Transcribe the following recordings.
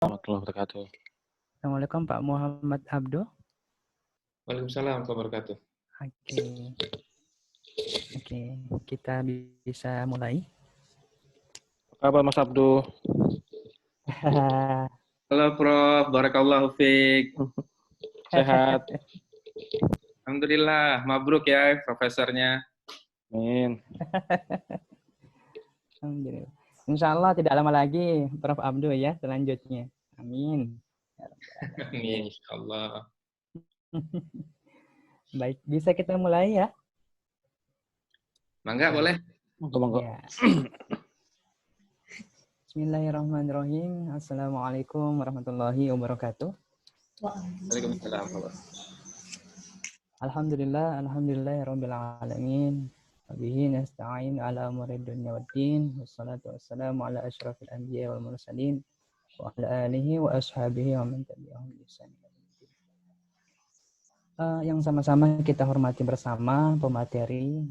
Warahmatullahi wabarakatuh. Assalamualaikum Pak Muhammad Abduh. Waalaikumsalam warahmatullahi wabarakatuh. Oke, kita bisa mulai. Apa kabar Mas Abduh? Halo Prof, barakallahu fiik. Sehat? Alhamdulillah, mabruk ya profesornya. Amin. Alhamdulillah. Insya Allah tidak lama lagi Prof Abduh ya selanjutnya. Amin. Amin, insyaallah. Baik, bisa kita mulai ya? Mangga boleh? Monggo. Ya. Bismillahirrahmanirrahim. Assalamualaikum warahmatullahi wabarakatuh. Waalaikumsalam. Alhamdulillahirabbil alamin. Wabihi nasta'in ala umuri dunya waddin. Wassalatu wassalamu ala asyrafil anbiya wal mursalin wa ala alihi wa ashabihi wa man tabi'ahum bi ihsan. Yang sama-sama kita hormati bersama pemateri,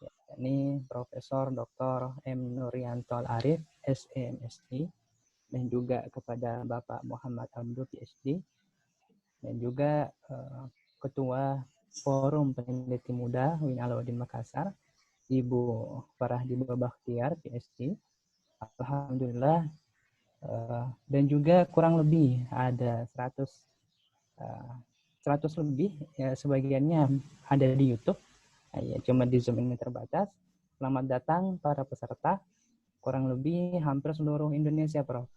yakni Profesor Dr. M. Nuryanto Al-Arif, SE, MSI, dan juga kepada Bapak Muhammad Abduh, PhD, dan juga Ketua Forum Peneliti Muda UIN Alauddin Makassar, Ibu Farah Diba Bakhtiar, PhD. Alhamdulillah, dan juga kurang lebih ada 100 lebih, ya, sebagiannya ada di YouTube. Ya, cuma di Zoom ini terbatas. Selamat datang para peserta, kurang lebih hampir seluruh Indonesia, Prof.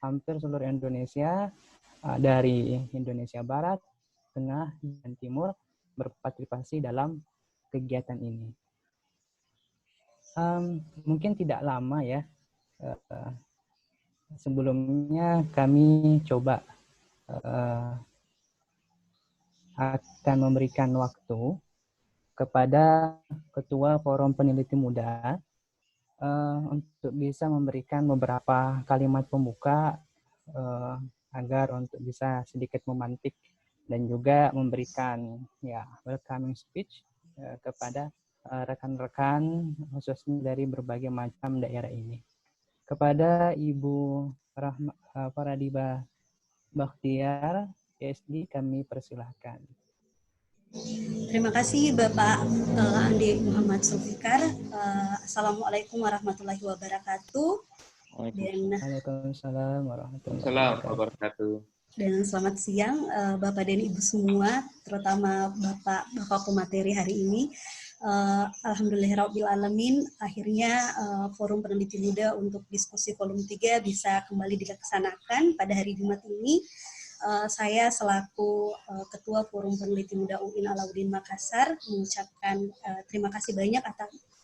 Hampir seluruh Indonesia, dari Indonesia Barat, Tengah, dan Timur berpartisipasi dalam kegiatan ini. Mungkin tidak lama ya, sebelumnya kami coba akan memberikan waktu kepada Ketua Forum Peneliti Muda untuk bisa memberikan beberapa kalimat pembuka agar untuk bisa sedikit memantik dan juga memberikan ya welcoming speech kepada rekan-rekan khususnya dari berbagai macam daerah ini. Kepada Ibu Faradiba Bakhtiar, PhD, kami persilahkan. Terima kasih Bapak Andi Muhammad Zulfikar. Assalamualaikum warahmatullahi wabarakatuh. Waalaikumsalam warahmatullahi wabarakatuh. Dan selamat siang Bapak dan Ibu semua, terutama Bapak pemateri hari ini. Alhamdulillahirabbil alamin, akhirnya Forum Peneliti Muda untuk diskusi volume 3 bisa kembali dilaksanakan pada hari Jumat ini. Saya selaku Ketua Forum Peneliti Muda UIN Alauddin Makassar mengucapkan terima kasih banyak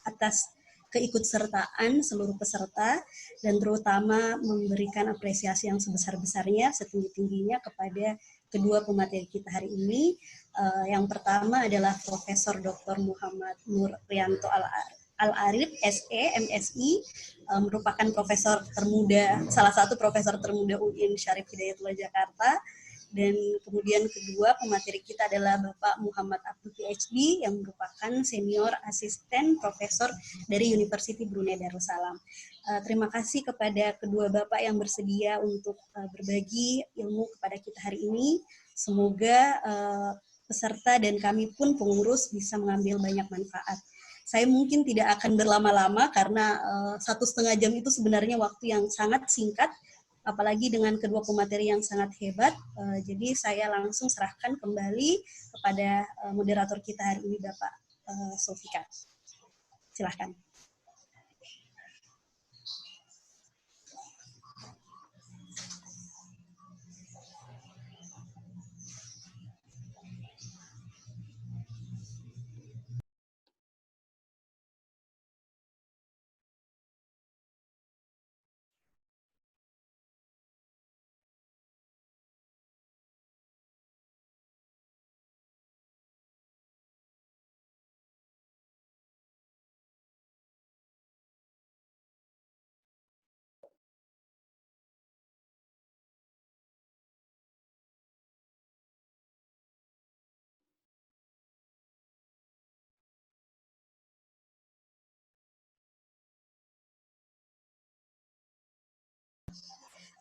atas keikutsertaan seluruh peserta dan terutama memberikan apresiasi yang sebesar-besarnya, setinggi-tingginya kepada kedua pemateri kita hari ini. Yang pertama adalah Profesor Dr. Muhammad Nuryanto Al-Arif, SE, MSI, merupakan profesor termuda, salah satu profesor termuda UIN Syarif Hidayatullah Jakarta. Dan kemudian kedua pemateri kita adalah Bapak Muhammad Abduh, PhD, yang merupakan senior asisten profesor dari University Brunei Darussalam. Terima kasih kepada kedua Bapak yang bersedia untuk berbagi ilmu kepada kita hari ini. Semoga peserta dan kami pun pengurus bisa mengambil banyak manfaat. Saya mungkin tidak akan berlama-lama karena 1,5 jam itu sebenarnya waktu yang sangat singkat, apalagi dengan kedua pemateri yang sangat hebat. Jadi saya langsung serahkan kembali kepada moderator kita hari ini, Bapak Zulfikar. Silahkan.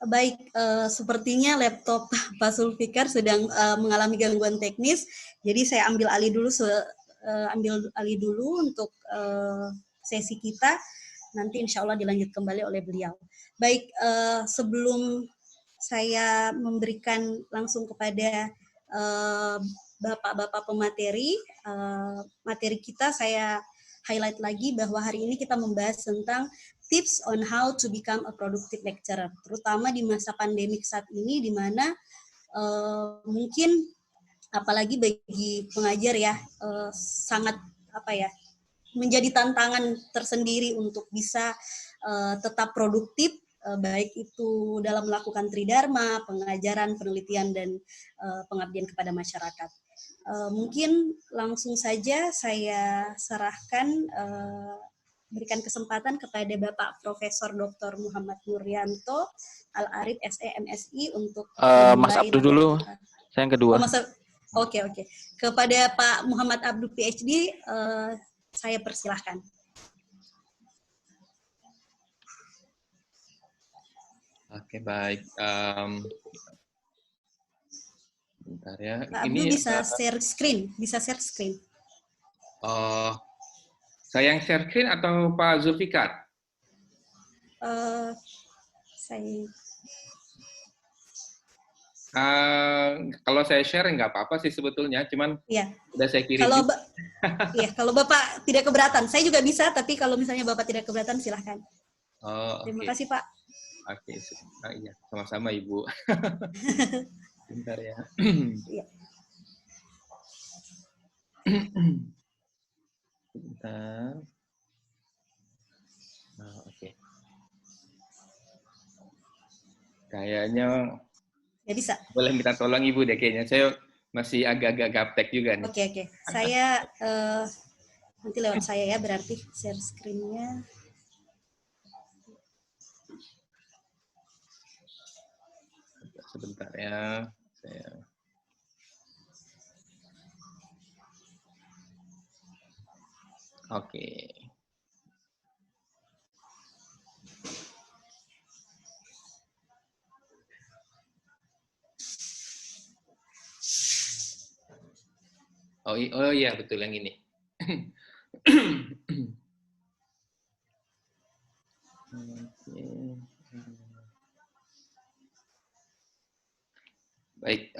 Baik, sepertinya laptop Pak Zulfikar sedang mengalami gangguan teknis, jadi saya ambil alih dulu untuk sesi kita. Nanti insya Allah dilanjut kembali oleh beliau. Baik, sebelum saya memberikan langsung kepada bapak-bapak pemateri, materi kita saya highlight lagi bahwa hari ini kita membahas tentang tips on how to become a productive lecturer, terutama di masa pandemik saat ini, di mana mungkin apalagi bagi pengajar ya sangat menjadi tantangan tersendiri untuk bisa tetap produktif, baik itu dalam melakukan tridharma, pengajaran, penelitian, dan pengabdian kepada masyarakat. Mungkin langsung saja saya serahkan berikan kesempatan kepada Bapak Profesor Dr. Muhammad Nuryanto Al-Arif SE MSI untuk Mas Abdul dulu, saya yang kedua. Oke. Kepada Pak Muhammad Abdul PhD, saya persilahkan. Oke, baik. Bentar ya. Pak Abdul bisa share screen, Saya yang share screen atau Pak Zulfikar? Kalau saya share nggak apa-apa sih sebetulnya, cuman udah saya kirim. Kalau Bapak tidak keberatan, saya juga bisa, tapi kalau misalnya Bapak tidak keberatan, silahkan. Terima kasih, Pak. Oke, iya, sama-sama Ibu. Bentar ya. Iya. Bentar. Oke. Kayaknya ya bisa. Boleh minta tolong Ibu deh kayaknya. Saya masih agak-agak gaptek juga nih. Oke. Saya nanti lewat saya ya, berarti share screen-nya. Sebentar ya. Oke. Oh iya, betul yang ini. Baik.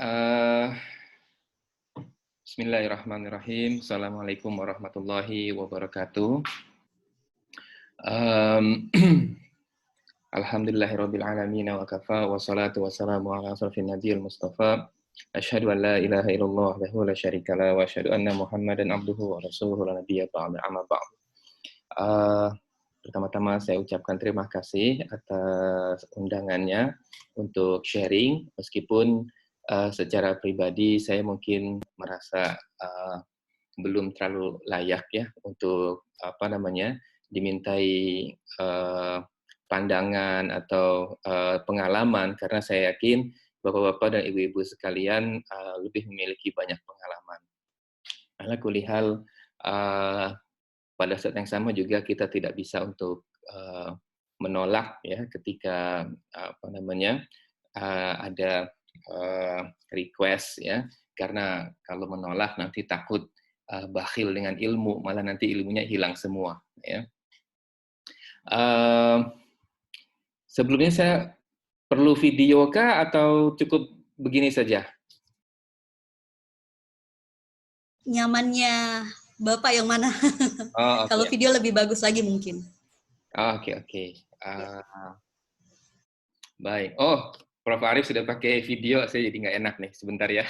Bismillahirrahmanirrahim. Assalamualaikum warahmatullahi wabarakatuh. Alhamdulillahirabbil alamin wa kafa wa salatu wassalamu ala asrofin nabiyil mustafa. Asyhadu an la ilaha illallah wahdahu la syarika la wa asyhadu anna Muhammadan abduhu wa rasuluhu la nabiyya ba'da amma ba'd. Pertama-tama saya ucapkan terima kasih atas undangannya untuk sharing, meskipun secara pribadi saya mungkin merasa belum terlalu layak ya untuk dimintai pandangan atau pengalaman, karena saya yakin Bapak-bapak dan Ibu-ibu sekalian lebih memiliki banyak pengalaman. Ala kulli hal, pada saat yang sama juga kita tidak bisa untuk menolak ya ketika ada request ya, karena kalau menolak nanti takut bakhil dengan ilmu, malah nanti ilmunya hilang semua ya. Sebelumnya saya perlu video kah atau cukup begini saja? Nyamannya Bapak yang mana? Oh, okay. Kalau video lebih bagus lagi mungkin. Oke. Baik. Oh, Prof. Arif sudah pakai video, saya jadi nggak enak nih. Sebentar ya.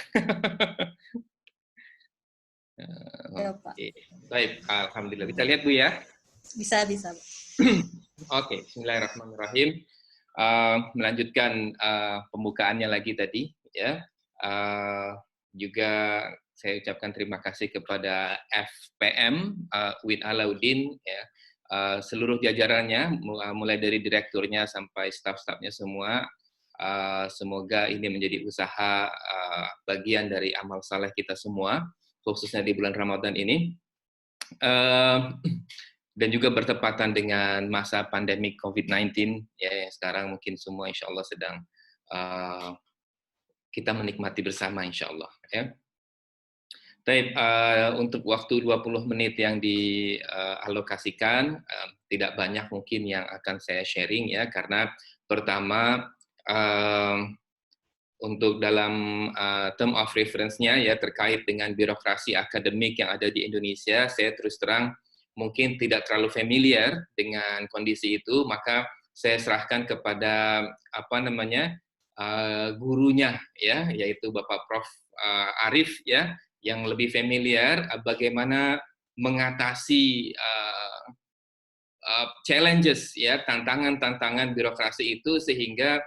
Okay. Baik, alhamdulillah. Bisa lihat Bu ya? Bisa. Oke, bismillahirrahmanirrahim. Melanjutkan pembukaannya lagi tadi ya. Juga saya ucapkan terima kasih kepada FPM Win Alauddin ya, seluruh jajarannya mulai dari direkturnya sampai staf-stafnya semua. Semoga ini menjadi usaha bagian dari amal saleh kita semua, khususnya di bulan Ramadan ini. dan juga bertepatan dengan masa pandemi COVID-19 ya, yang sekarang mungkin semua insya Allah sedang kita menikmati bersama insya Allah ya. Tapi untuk waktu 20 menit yang dialokasikan tidak banyak mungkin yang akan saya sharing ya, karena pertama untuk dalam term of reference-nya ya terkait dengan birokrasi akademik yang ada di Indonesia, saya terus terang mungkin tidak terlalu familiar dengan kondisi itu, maka saya serahkan kepada gurunya ya, yaitu Bapak Prof. Arif ya, yang lebih familiar bagaimana mengatasi challenges ya, tantangan-tantangan birokrasi itu, sehingga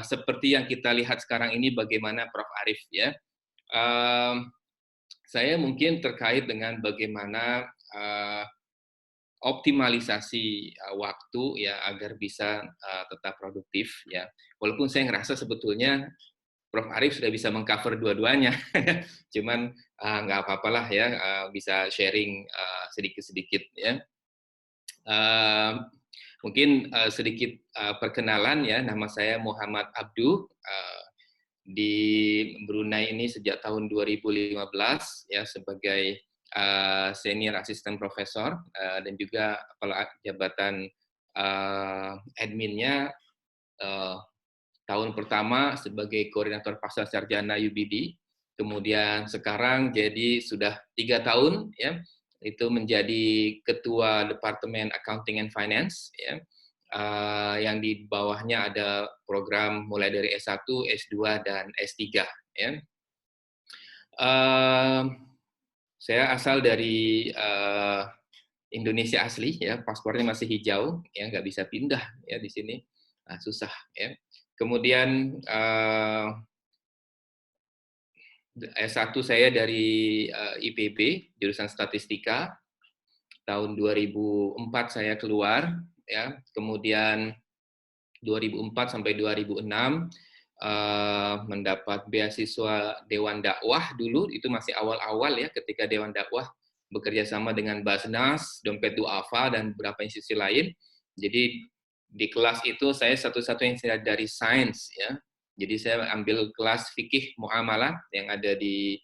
seperti yang kita lihat sekarang ini bagaimana Prof. Arif ya. Saya mungkin terkait dengan bagaimana optimalisasi waktu ya agar bisa tetap produktif ya. Walaupun saya ngerasa sebetulnya Prof. Arif sudah bisa mengcover dua-duanya, cuman nggak apa-apalah ya, bisa sharing sedikit-sedikit ya. Mungkin sedikit perkenalan ya, nama saya Muhammad Abdu, di Brunei ini sejak tahun 2015 ya sebagai senior asisten profesor dan juga kepala jabatan adminnya tahun pertama sebagai koordinator pasca sarjana UBD, kemudian sekarang jadi sudah 3 tahun ya itu menjadi ketua Departemen Accounting and Finance ya, yang di bawahnya ada program mulai dari S1, S2 dan S3 ya. Saya asal dari Indonesia asli ya, paspornya masih hijau ya, nggak bisa pindah ya di sini, susah ya. Kemudian S1 saya dari IPB jurusan statistika, tahun 2004 saya keluar ya, kemudian 2004 sampai 2006 mendapat beasiswa Dewan Dakwah dulu, itu masih awal-awal ya, ketika Dewan Dakwah bekerja sama dengan Basnas, Dompet Duafa, dan beberapa institusi lain. Jadi di kelas itu saya satu-satunya dari sains ya. Jadi saya ambil kelas fikih muamalah yang ada di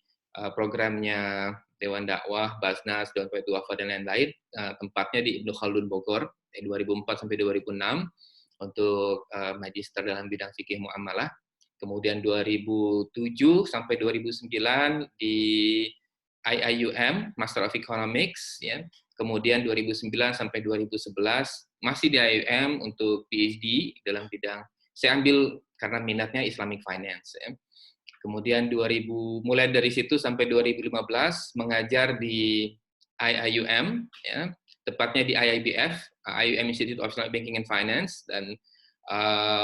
programnya Dewan Dakwah, Basnas, Dompet Duafa, dan lain-lain. Tempatnya di Ibnu Khaldun Bogor, 2004 sampai 2006 untuk magister dalam bidang fikih muamalah. Kemudian 2007 sampai 2009 di IIUM, Master of Economics ya. Kemudian 2009 sampai 2011 masih di IIUM untuk PhD dalam bidang, saya ambil karena minatnya Islamic Finance ya. Kemudian mulai dari situ sampai 2015 mengajar di IIUM ya, tepatnya di IIBF, IIUM Institute of Islamic Banking and Finance, dan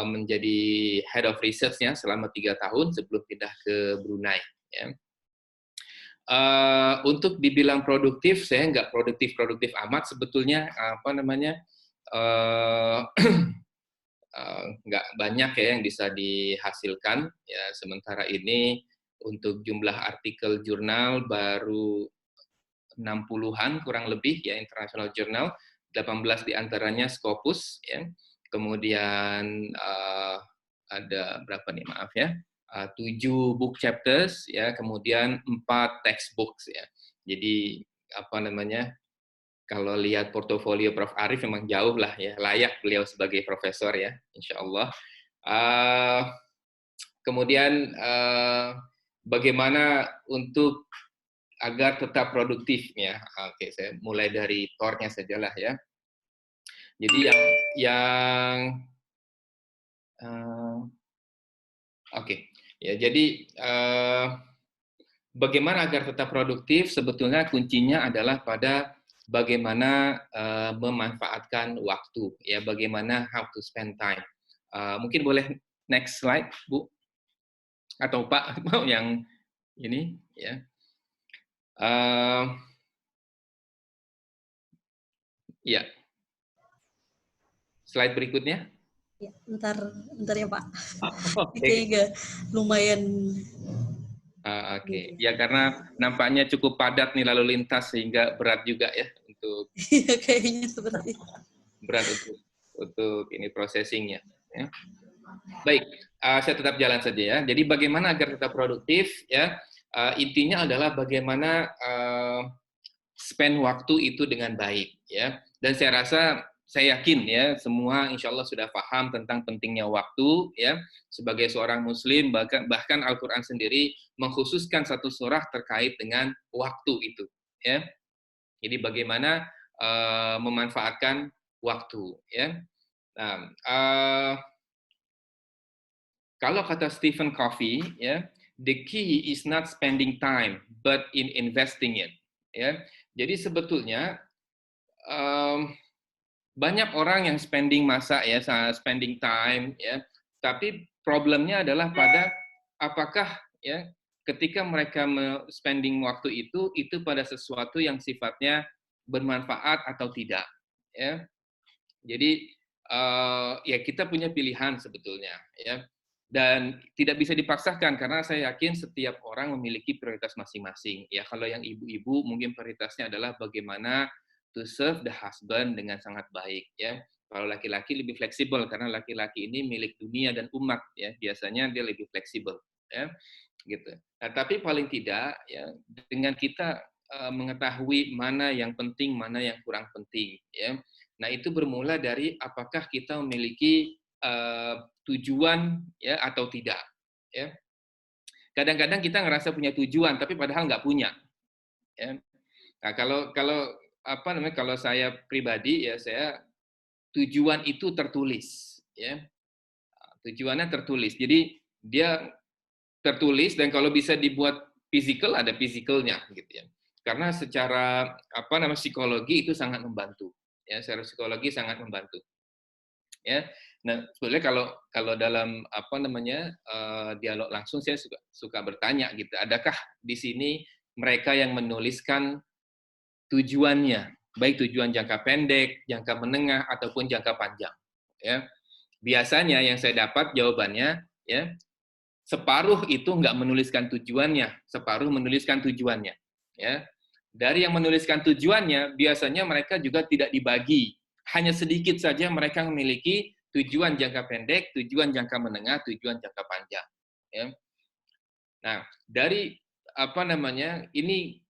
menjadi head of research-nya selama 3 tahun sebelum pindah ke Brunei ya. Untuk dibilang produktif, saya nggak produktif amat sebetulnya, nggak banyak ya yang bisa dihasilkan ya, sementara ini untuk jumlah artikel jurnal baru 60-an kurang lebih ya, international journal, 18 diantaranya Scopus ya, kemudian ada berapa nih, maaf ya, 7 book chapters ya, kemudian 4 textbooks ya. Jadi kalau lihat portofolio Prof. Arif memang jauh lah ya, layak beliau sebagai profesor ya, insya Allah. Kemudian bagaimana untuk agar tetap produktif ya. Oke, saya mulai dari core-nya sajalah ya. Jadi jadi bagaimana agar tetap produktif, sebetulnya kuncinya adalah pada bagaimana memanfaatkan waktu ya, bagaimana how to spend time. Mungkin boleh next slide, Bu, atau Pak, mau yang ini ya. Ya, slide berikutnya. Ya, bentar ya Pak. Okay. Kayaknya lumayan. Oke, ya karena nampaknya cukup padat nih lalu lintas sehingga berat juga ya untuk untuk Iya, kayaknya seperti itu. berat untuk ini processingnya. Ya. Baik, saya tetap jalan saja ya. Jadi bagaimana agar tetap produktif ya? Intinya adalah bagaimana spend waktu itu dengan baik ya. Dan saya yakin ya semua insya Allah sudah paham tentang pentingnya waktu ya. Sebagai seorang Muslim bahkan Al-Quran sendiri mengkhususkan satu surah terkait dengan waktu itu ya. Jadi bagaimana memanfaatkan waktu ya. Nah, kalau kata Stephen Covey ya, the key is not spending time but in investing it ya. Jadi sebetulnya banyak orang yang spending masa ya, spending time ya, tapi problemnya adalah pada apakah ya ketika mereka spending waktu itu pada sesuatu yang sifatnya bermanfaat atau tidak ya. Jadi ya kita punya pilihan sebetulnya ya, dan tidak bisa dipaksakan karena saya yakin setiap orang memiliki prioritas masing-masing ya. Kalau yang ibu-ibu mungkin prioritasnya adalah bagaimana to serve the husband dengan sangat baik ya. Kalau laki-laki lebih fleksibel karena laki-laki ini milik dunia dan umat ya, biasanya dia lebih fleksibel ya gitu. Nah, tapi paling tidak ya dengan kita mengetahui mana yang penting, mana yang kurang penting ya. Nah, itu bermula dari apakah kita memiliki tujuan ya atau tidak ya. Kadang-kadang kita ngerasa punya tujuan tapi padahal nggak punya ya. Nah, kalau apa namanya, kalau saya pribadi ya, saya tujuan itu tertulis ya. Tujuannya tertulis. Jadi dia tertulis dan kalau bisa dibuat physical, ada physicalnya gitu ya. Karena secara apa namanya psikologi itu sangat membantu ya, secara psikologi sangat membantu ya. Nah, sebenarnya kalau dalam apa namanya dialog langsung saya suka bertanya gitu, adakah di sini mereka yang menuliskan tujuannya, baik tujuan jangka pendek, jangka menengah ataupun jangka panjang ya. Biasanya yang saya dapat jawabannya ya, separuh itu nggak menuliskan tujuannya, separuh menuliskan tujuannya. Ya. Dari yang menuliskan tujuannya, biasanya mereka juga tidak dibagi. Hanya sedikit saja mereka memiliki tujuan jangka pendek, tujuan jangka menengah, tujuan jangka panjang. Ya. Nah, dari apa namanya, ini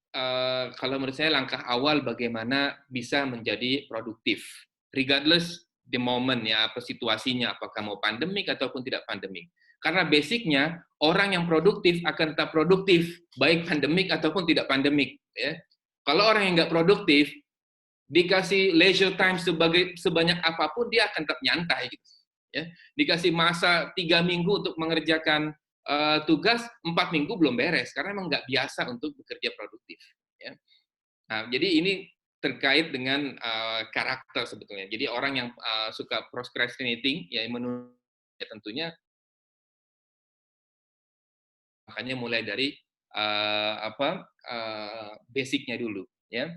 kalau menurut saya langkah awal bagaimana bisa menjadi produktif. Regardless the moment ya, apa situasinya, apakah mau pandemik ataupun tidak pandemik. Karena basicnya orang yang produktif akan tetap produktif, baik pandemik ataupun tidak pandemik. Ya. Kalau orang yang nggak produktif, dikasih leisure time sebanyak apapun, dia akan tetap nyantai. Gitu. Ya. Dikasih masa 3 minggu untuk mengerjakan tugas, 4 minggu belum beres, karena memang nggak biasa untuk bekerja produktif. Ya. Nah, jadi ini terkait dengan karakter sebetulnya. Jadi orang yang suka procrastinating, ya menurut ya tentunya makanya mulai dari basicnya dulu ya.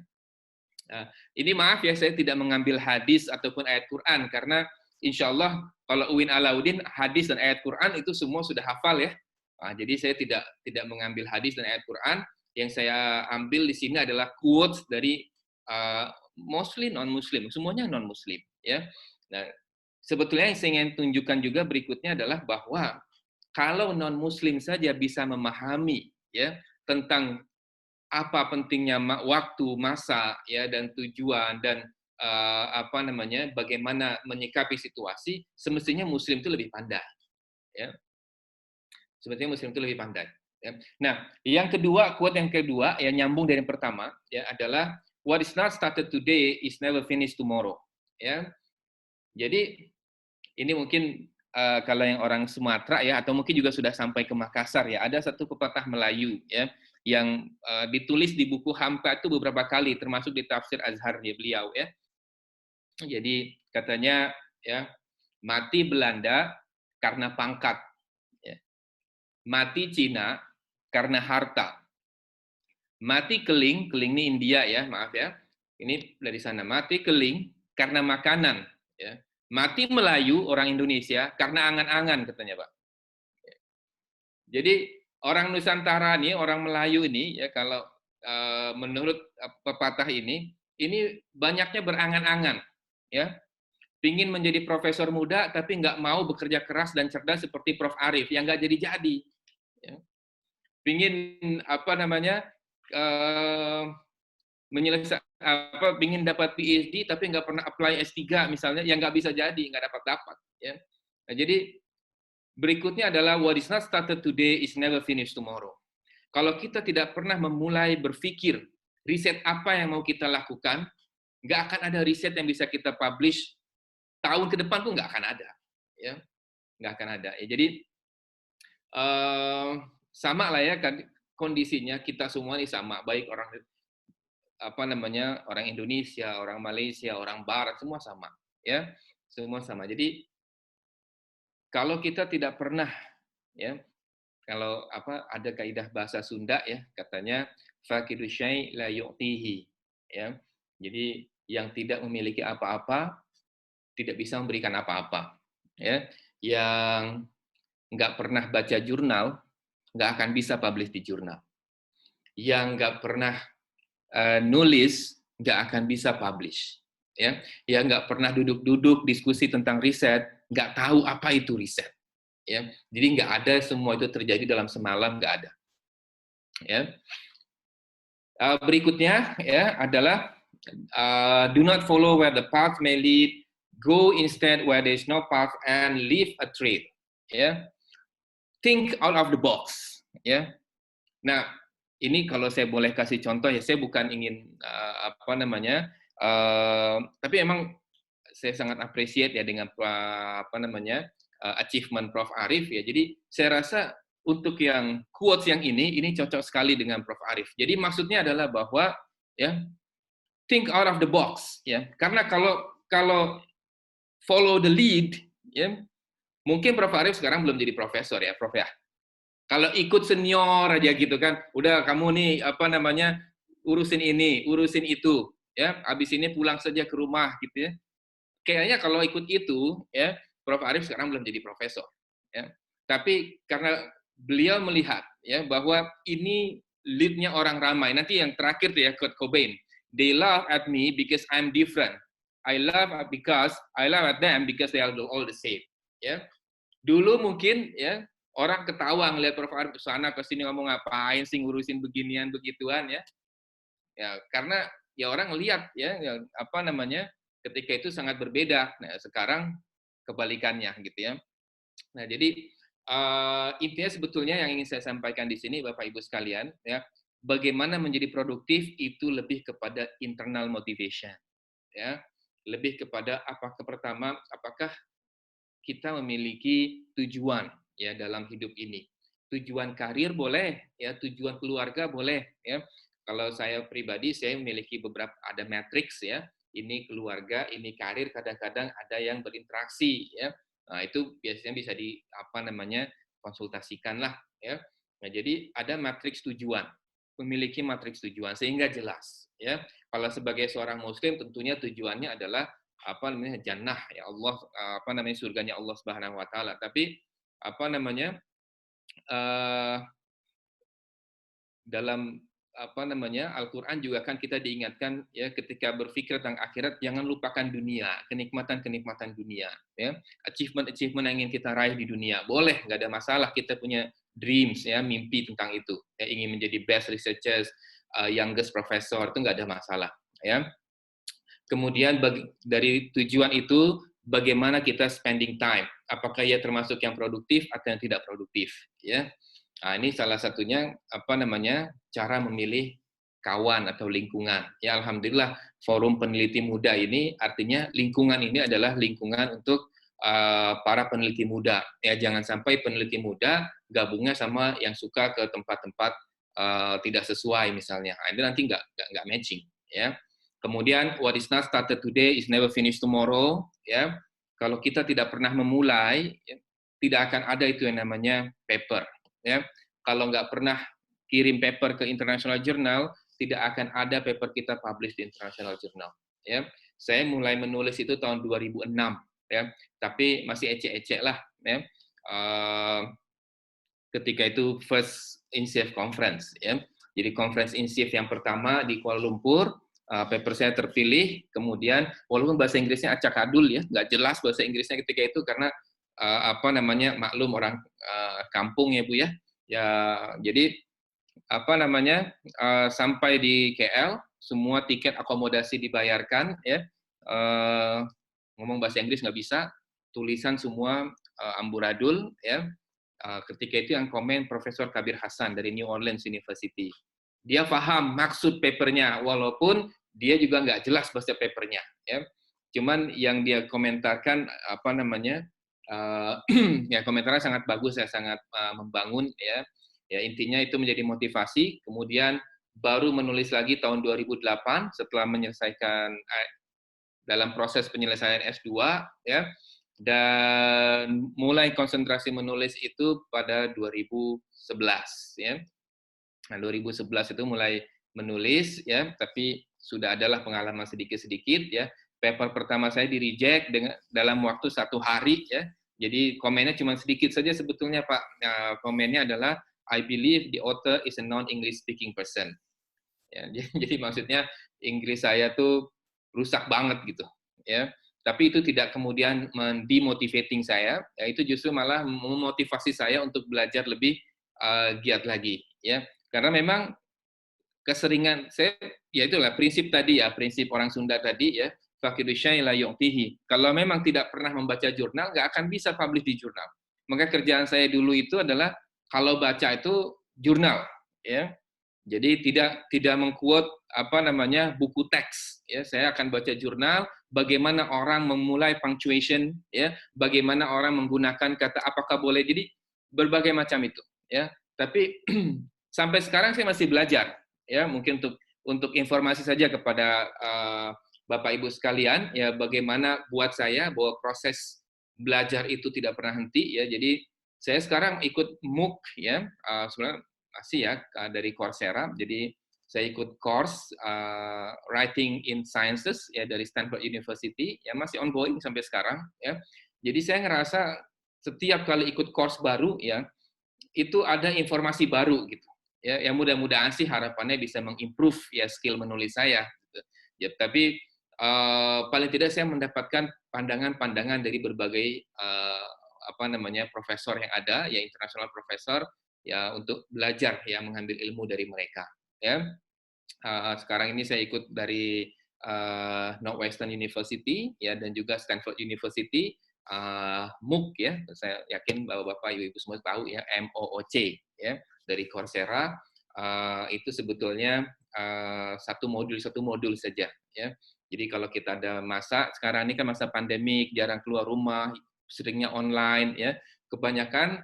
Nah, ini maaf ya, saya tidak mengambil hadis ataupun ayat Quran karena insya Allah kalau Uin Alauddin hadis dan ayat Quran itu semua sudah hafal ya. Nah, jadi saya tidak mengambil hadis dan ayat Quran. Yang saya ambil di sini adalah quotes dari mostly non Muslim, semuanya non Muslim ya. Nah, sebetulnya yang saya ingin tunjukkan juga berikutnya adalah bahwa kalau non Muslim saja bisa memahami ya tentang apa pentingnya waktu, masa ya dan tujuan dan apa namanya bagaimana menyikapi situasi, semestinya Muslim itu lebih pandai ya. Semestinya Muslim itu lebih pandai ya. Nah, yang kedua, quote yang kedua yang nyambung dari yang pertama ya adalah what is not started today is never finished tomorrow ya. Jadi ini mungkin kalau yang orang Sumatera ya, atau mungkin juga sudah sampai ke Makassar ya, ada satu pepatah Melayu ya yang ditulis di buku Hamka itu beberapa kali, termasuk di tafsir Azhar beliau ya. Jadi katanya ya, mati Belanda karena pangkat, ya. Mati Cina karena harta, mati Keling ini India ya, maaf ya, ini dari sana, mati Keling karena makanan, ya. Mati Melayu orang Indonesia karena angan-angan katanya Pak. Jadi orang Nusantara nih, orang Melayu ini ya kalau menurut pepatah ini ini banyaknya berangan-angan, ya. Pingin menjadi profesor muda, tapi nggak mau bekerja keras dan cerdas seperti Prof. Arif, yang nggak jadi-jadi. Ya. Pingin pingin dapat PhD, tapi nggak pernah apply S3 misalnya, yang nggak bisa jadi, nggak dapat. Ya. Nah, jadi berikutnya adalah what is not started today is never finished tomorrow. Kalau kita tidak pernah memulai berpikir riset apa yang mau kita lakukan, nggak akan ada riset yang bisa kita publish tahun ke depan pun nggak akan ada, ya, nggak akan ada. Ya, jadi sama lah ya kan kondisinya, kita semua ini sama, baik orang orang Indonesia, orang Malaysia, orang Barat, semua sama, ya, semua sama. Jadi kalau kita tidak pernah, ya, kalau ada kaidah bahasa Sunda ya, katanya faqidu syai' la yu'tihi, ya. Jadi yang tidak memiliki apa-apa tidak bisa memberikan apa-apa, ya. Yang nggak pernah baca jurnal nggak akan bisa publish di jurnal. Yang nggak pernah nulis nggak akan bisa publish, ya. Yang nggak pernah duduk-duduk diskusi tentang riset nggak tahu apa itu riset, ya. Jadi nggak ada semua itu terjadi dalam semalam, nggak ada, ya. Berikutnya ya adalah do not follow where the path may lead, go instead where there is no path and leave a trail, ya. Think out of the box, ya. Nah, ini kalau saya boleh kasih contoh ya, saya bukan ingin tapi emang saya sangat appreciate ya dengan achievement Prof. Arif ya. Jadi saya rasa untuk yang quotes yang ini cocok sekali dengan Prof. Arif. Jadi maksudnya adalah bahwa ya think out of the box ya. Karena kalau follow the lead ya, mungkin Prof. Arif sekarang belum jadi profesor ya, Prof ya. Kalau ikut senior aja gitu kan, udah kamu nih urusin ini, urusin itu ya, habis ini pulang saja ke rumah gitu ya. Kayaknya kalau ikut itu ya, Prof. Arif sekarang belum jadi profesor ya. Tapi karena beliau melihat ya bahwa ini lead-nya orang ramai. Nanti yang terakhir tuh ya, Kurt Cobain. They laugh at me because I'm different. I laugh at them because they are all the same. Ya. Dulu mungkin ya orang ketawa ngelihat Prof. Arif ke sana ke sini ngomong ngapain sih ngurusin beginian begituan ya. Ya, karena ya orang lihat ya ketika itu sangat berbeda. Nah, sekarang kebalikannya gitu ya. Nah, jadi intinya sebetulnya yang ingin saya sampaikan di sini Bapak Ibu sekalian ya, bagaimana menjadi produktif itu lebih kepada internal motivation ya. Lebih kepada apakah kita memiliki tujuan ya dalam hidup ini. Tujuan karir boleh ya, tujuan keluarga boleh ya. Kalau saya pribadi saya memiliki ada matriks ya. Ini keluarga, ini karir, kadang-kadang ada yang berinteraksi ya. Nah, itu biasanya bisa konsultasikan lah ya. Nah, jadi ada matriks tujuan. Memiliki matriks tujuan sehingga jelas ya. Kalau sebagai seorang muslim tentunya tujuannya adalah jannah ya Allah, surganya Allah Subhanahu wa taala. Tapi dalam Al-Qur'an juga kan kita diingatkan ya, ketika berpikir tentang akhirat jangan lupakan dunia, kenikmatan dunia ya. Achievement yang ingin kita raih di dunia. Boleh, nggak ada masalah, kita punya dreams ya, mimpi tentang itu. Ya, ingin menjadi best researchers, youngest professor, itu nggak ada masalah ya. Kemudian dari tujuan itu bagaimana kita spending time, apakah ia termasuk yang produktif atau yang tidak produktif ya. Nah, ini salah satunya cara memilih kawan atau lingkungan. Ya, alhamdulillah Forum Peneliti Muda ini artinya lingkungan ini adalah lingkungan untuk para peneliti muda. Ya, jangan sampai peneliti muda gabungnya sama yang suka ke tempat-tempat tidak sesuai misalnya. Nah, itu nanti nggak matching ya. Kemudian what is not started today is never finished tomorrow ya. Kalau kita tidak pernah memulai ya, tidak akan ada itu yang namanya paper ya. Kalau nggak pernah kirim paper ke international journal, tidak akan ada paper kita publish di international journal ya. Saya mulai menulis itu tahun 2006 ya. Tapi masih ecek-ecek lah ya. Ketika itu first INSIF conference ya. Jadi conference INSIF yang pertama di Kuala Lumpur paper saya terpilih, kemudian walaupun bahasa Inggrisnya acak-adul ya, nggak jelas bahasa Inggrisnya ketika itu karena maklum orang kampung ya Bu ya. Ya, jadi sampai di KL semua tiket akomodasi dibayarkan ya. Ngomong bahasa Inggris nggak bisa, tulisan semua amburadul ya. Ketika itu yang komen Profesor Kabir Hasan dari New Orleans University. Dia paham maksud papernya, walaupun dia juga nggak jelas bahasa papernya. Ya. Cuman yang dia komentarkan ya komentarnya sangat bagus ya, sangat membangun ya. Ya intinya itu menjadi motivasi. Kemudian baru menulis lagi tahun 2008 setelah menyelesaikan dalam proses penyelesaian S2 ya. Dan mulai konsentrasi menulis itu pada 2011 ya. Nah, 2011 itu mulai menulis ya, tapi sudah adalah pengalaman sedikit-sedikit ya. Paper pertama saya di reject dalam waktu 1 hari ya. Jadi komennya cuma sedikit saja sebetulnya Pak. Nah, komennya adalah I believe the author is a non-English speaking person. Ya, jadi maksudnya Inggris saya tuh rusak banget gitu ya. Tapi itu tidak kemudian mendemotivating saya, ya itu justru malah memotivasi saya untuk belajar lebih giat lagi ya. Karena memang keseringan saya, ya itulah prinsip tadi ya, prinsip orang Sunda tadi ya, faqidu syai' la yu'tihi. Kalau memang tidak pernah membaca jurnal, nggak akan bisa publish di jurnal. Maka kerjaan saya dulu itu adalah kalau baca itu jurnal ya. Jadi tidak mengquote buku teks ya. Saya akan baca jurnal bagaimana orang memulai punctuation ya, bagaimana orang menggunakan kata apakah boleh. Jadi berbagai macam itu ya. Tapi sampai sekarang saya masih belajar ya, mungkin untuk informasi saja kepada Bapak Ibu sekalian ya, bagaimana buat saya bahwa proses belajar itu tidak pernah henti ya. Jadi saya sekarang ikut MOOC ya, sebenarnya masih ya dari Coursera. Jadi saya ikut course Writing in Sciences ya dari Stanford University ya, masih ongoing sampai sekarang ya. Jadi saya ngerasa setiap kali ikut course baru ya, itu ada informasi baru gitu. Ya, yang mudah-mudahan sih harapannya bisa mengimprove ya skill menulis saya gitu. Ya, tapi paling tidak saya mendapatkan pandangan-pandangan dari berbagai profesor yang ada ya, internasional profesor ya, untuk belajar ya, mengambil ilmu dari mereka ya. Sekarang ini saya ikut dari Northwestern University ya, dan juga Stanford University MOOC ya. Saya yakin bahwa Bapak Ibu semua tahu ya, MOOC ya, dari Coursera. Itu sebetulnya satu modul saja ya. Jadi kalau kita ada masa sekarang ini kan masa pandemik, jarang keluar rumah, seringnya online ya. Kebanyakan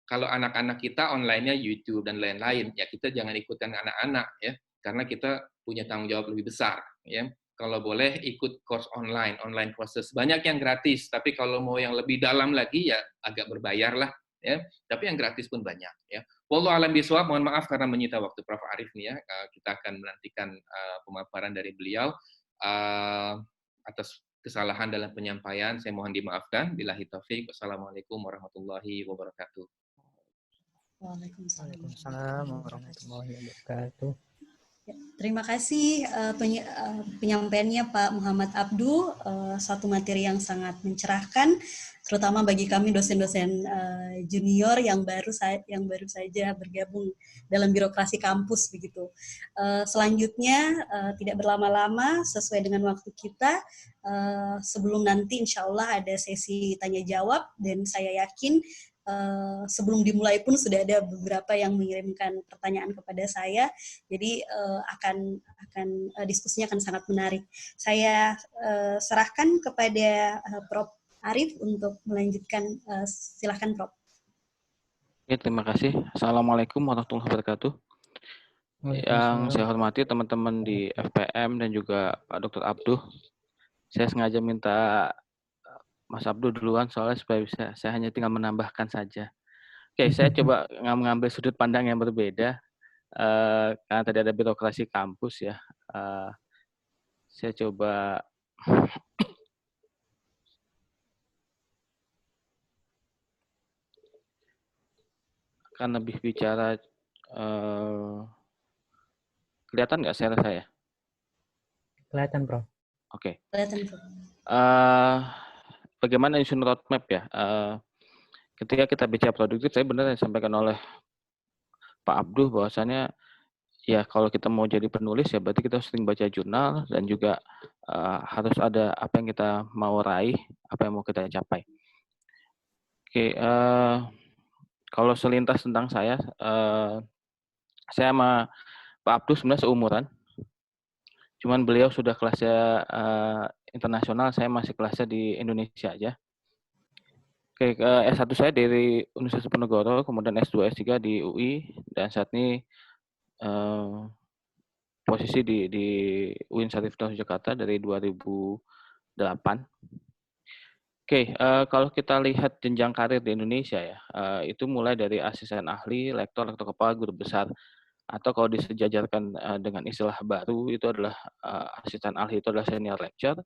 kalau anak-anak kita online-nya YouTube dan lain-lain, ya kita jangan ikutan anak-anak ya, karena kita punya tanggung jawab lebih besar ya. Kalau boleh ikut course online courses. Banyak yang gratis, tapi kalau mau yang lebih dalam lagi ya agak berbayar lah ya. Tapi yang gratis pun banyak ya. Wallahu a'lam bishawab, mohon maaf karena menyita waktu Prof. Arif nih ya. Kita akan menantikan pemaparan dari beliau. Atas kesalahan dalam penyampaian saya mohon dimaafkan. Billahi taufik. Wassalamualaikum warahmatullahi wabarakatuh. Waalaikumsalam warahmatullahi wabarakatuh. Terima kasih penyampaiannya Pak Muhammad Abdu, satu materi yang sangat mencerahkan, terutama bagi kami dosen-dosen junior yang baru saja bergabung dalam birokrasi kampus begitu. Selanjutnya tidak berlama-lama, sesuai dengan waktu kita, sebelum nanti insya Allah ada sesi tanya jawab, dan saya yakin sebelum dimulai pun sudah ada beberapa yang mengirimkan pertanyaan kepada saya, jadi diskusinya akan sangat menarik. Saya serahkan kepada Prof. Arif untuk melanjutkan. Silakan Prof. Oke, terima kasih. Assalamualaikum warahmatullahi wabarakatuh. Yang saya hormati teman-teman di FPM dan juga Pak Dr. Abduh. Saya sengaja minta Mas Abduh duluan soalnya supaya bisa, saya hanya tinggal menambahkan saja. Oke, saya coba mengambil sudut pandang yang berbeda karena tadi ada birokrasi kampus ya. Saya coba akan lebih bicara, kelihatan nggak share saya? Kelihatan, Prof. Oke. Kelihatan, Prof. Bagaimana nyusun roadmap ya? Ketika kita bicara produktif, saya benar yang disampaikan oleh Pak Abduh bahwasannya ya kalau kita mau jadi penulis ya berarti kita sering baca jurnal dan juga harus ada apa yang kita mau raih, apa yang mau kita capai. Oke, kalau selintas tentang saya sama Pak Abduh sebenarnya seumuran. Cuman beliau sudah kelasnya internasional, saya masih kelasnya di Indonesia aja. Oke, S1 saya dari Universitas Diponegoro, kemudian S2, S3 di UI, dan saat ini posisi di UIN Sarjito Jakarta dari 2008. Oke, kalau kita lihat jenjang karir di Indonesia ya, itu mulai dari asisten ahli, lektor, lektor kepala, guru besar, atau kalau disejajarkan dengan istilah baru itu adalah asisten ahli itu adalah senior lecturer,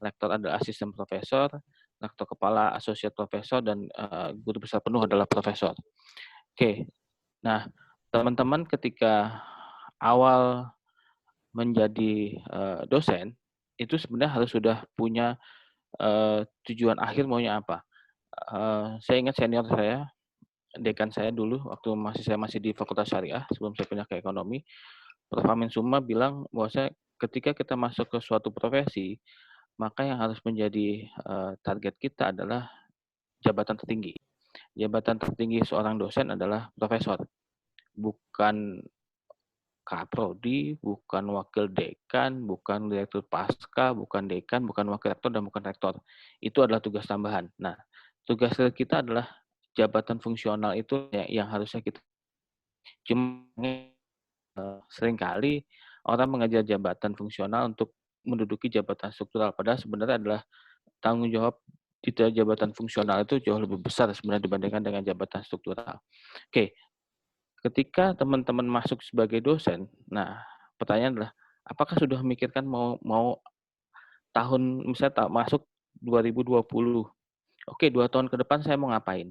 lektor adalah asisten profesor, lektor kepala associate profesor, dan guru besar penuh adalah profesor. Oke, nah teman-teman ketika awal menjadi dosen itu sebenarnya harus sudah punya tujuan akhir maunya apa. Saya ingat senior saya, dekan saya dulu waktu saya masih di Fakultas Syariah sebelum saya pindah ke ekonomi, Prof. Amin Suma bilang bahwa ketika kita masuk ke suatu profesi, maka yang harus menjadi target kita adalah jabatan tertinggi. Jabatan tertinggi seorang dosen adalah profesor, bukan Kaprodi, bukan wakil dekan, bukan direktur pasca, bukan dekan, bukan wakil rektor, dan bukan rektor. Itu adalah tugas tambahan. Nah, tugas kita adalah jabatan fungsional itu yang harusnya kita. Cuma seringkali orang mengejar jabatan fungsional untuk menduduki jabatan struktural, padahal sebenarnya adalah tanggung jawab di jabatan fungsional itu jauh lebih besar sebenarnya dibandingkan dengan jabatan struktural. Oke. Ketika teman-teman masuk sebagai dosen, nah pertanyaan adalah apakah sudah memikirkan mau tahun misalnya masuk 2020, oke 2 tahun ke depan saya mau ngapain?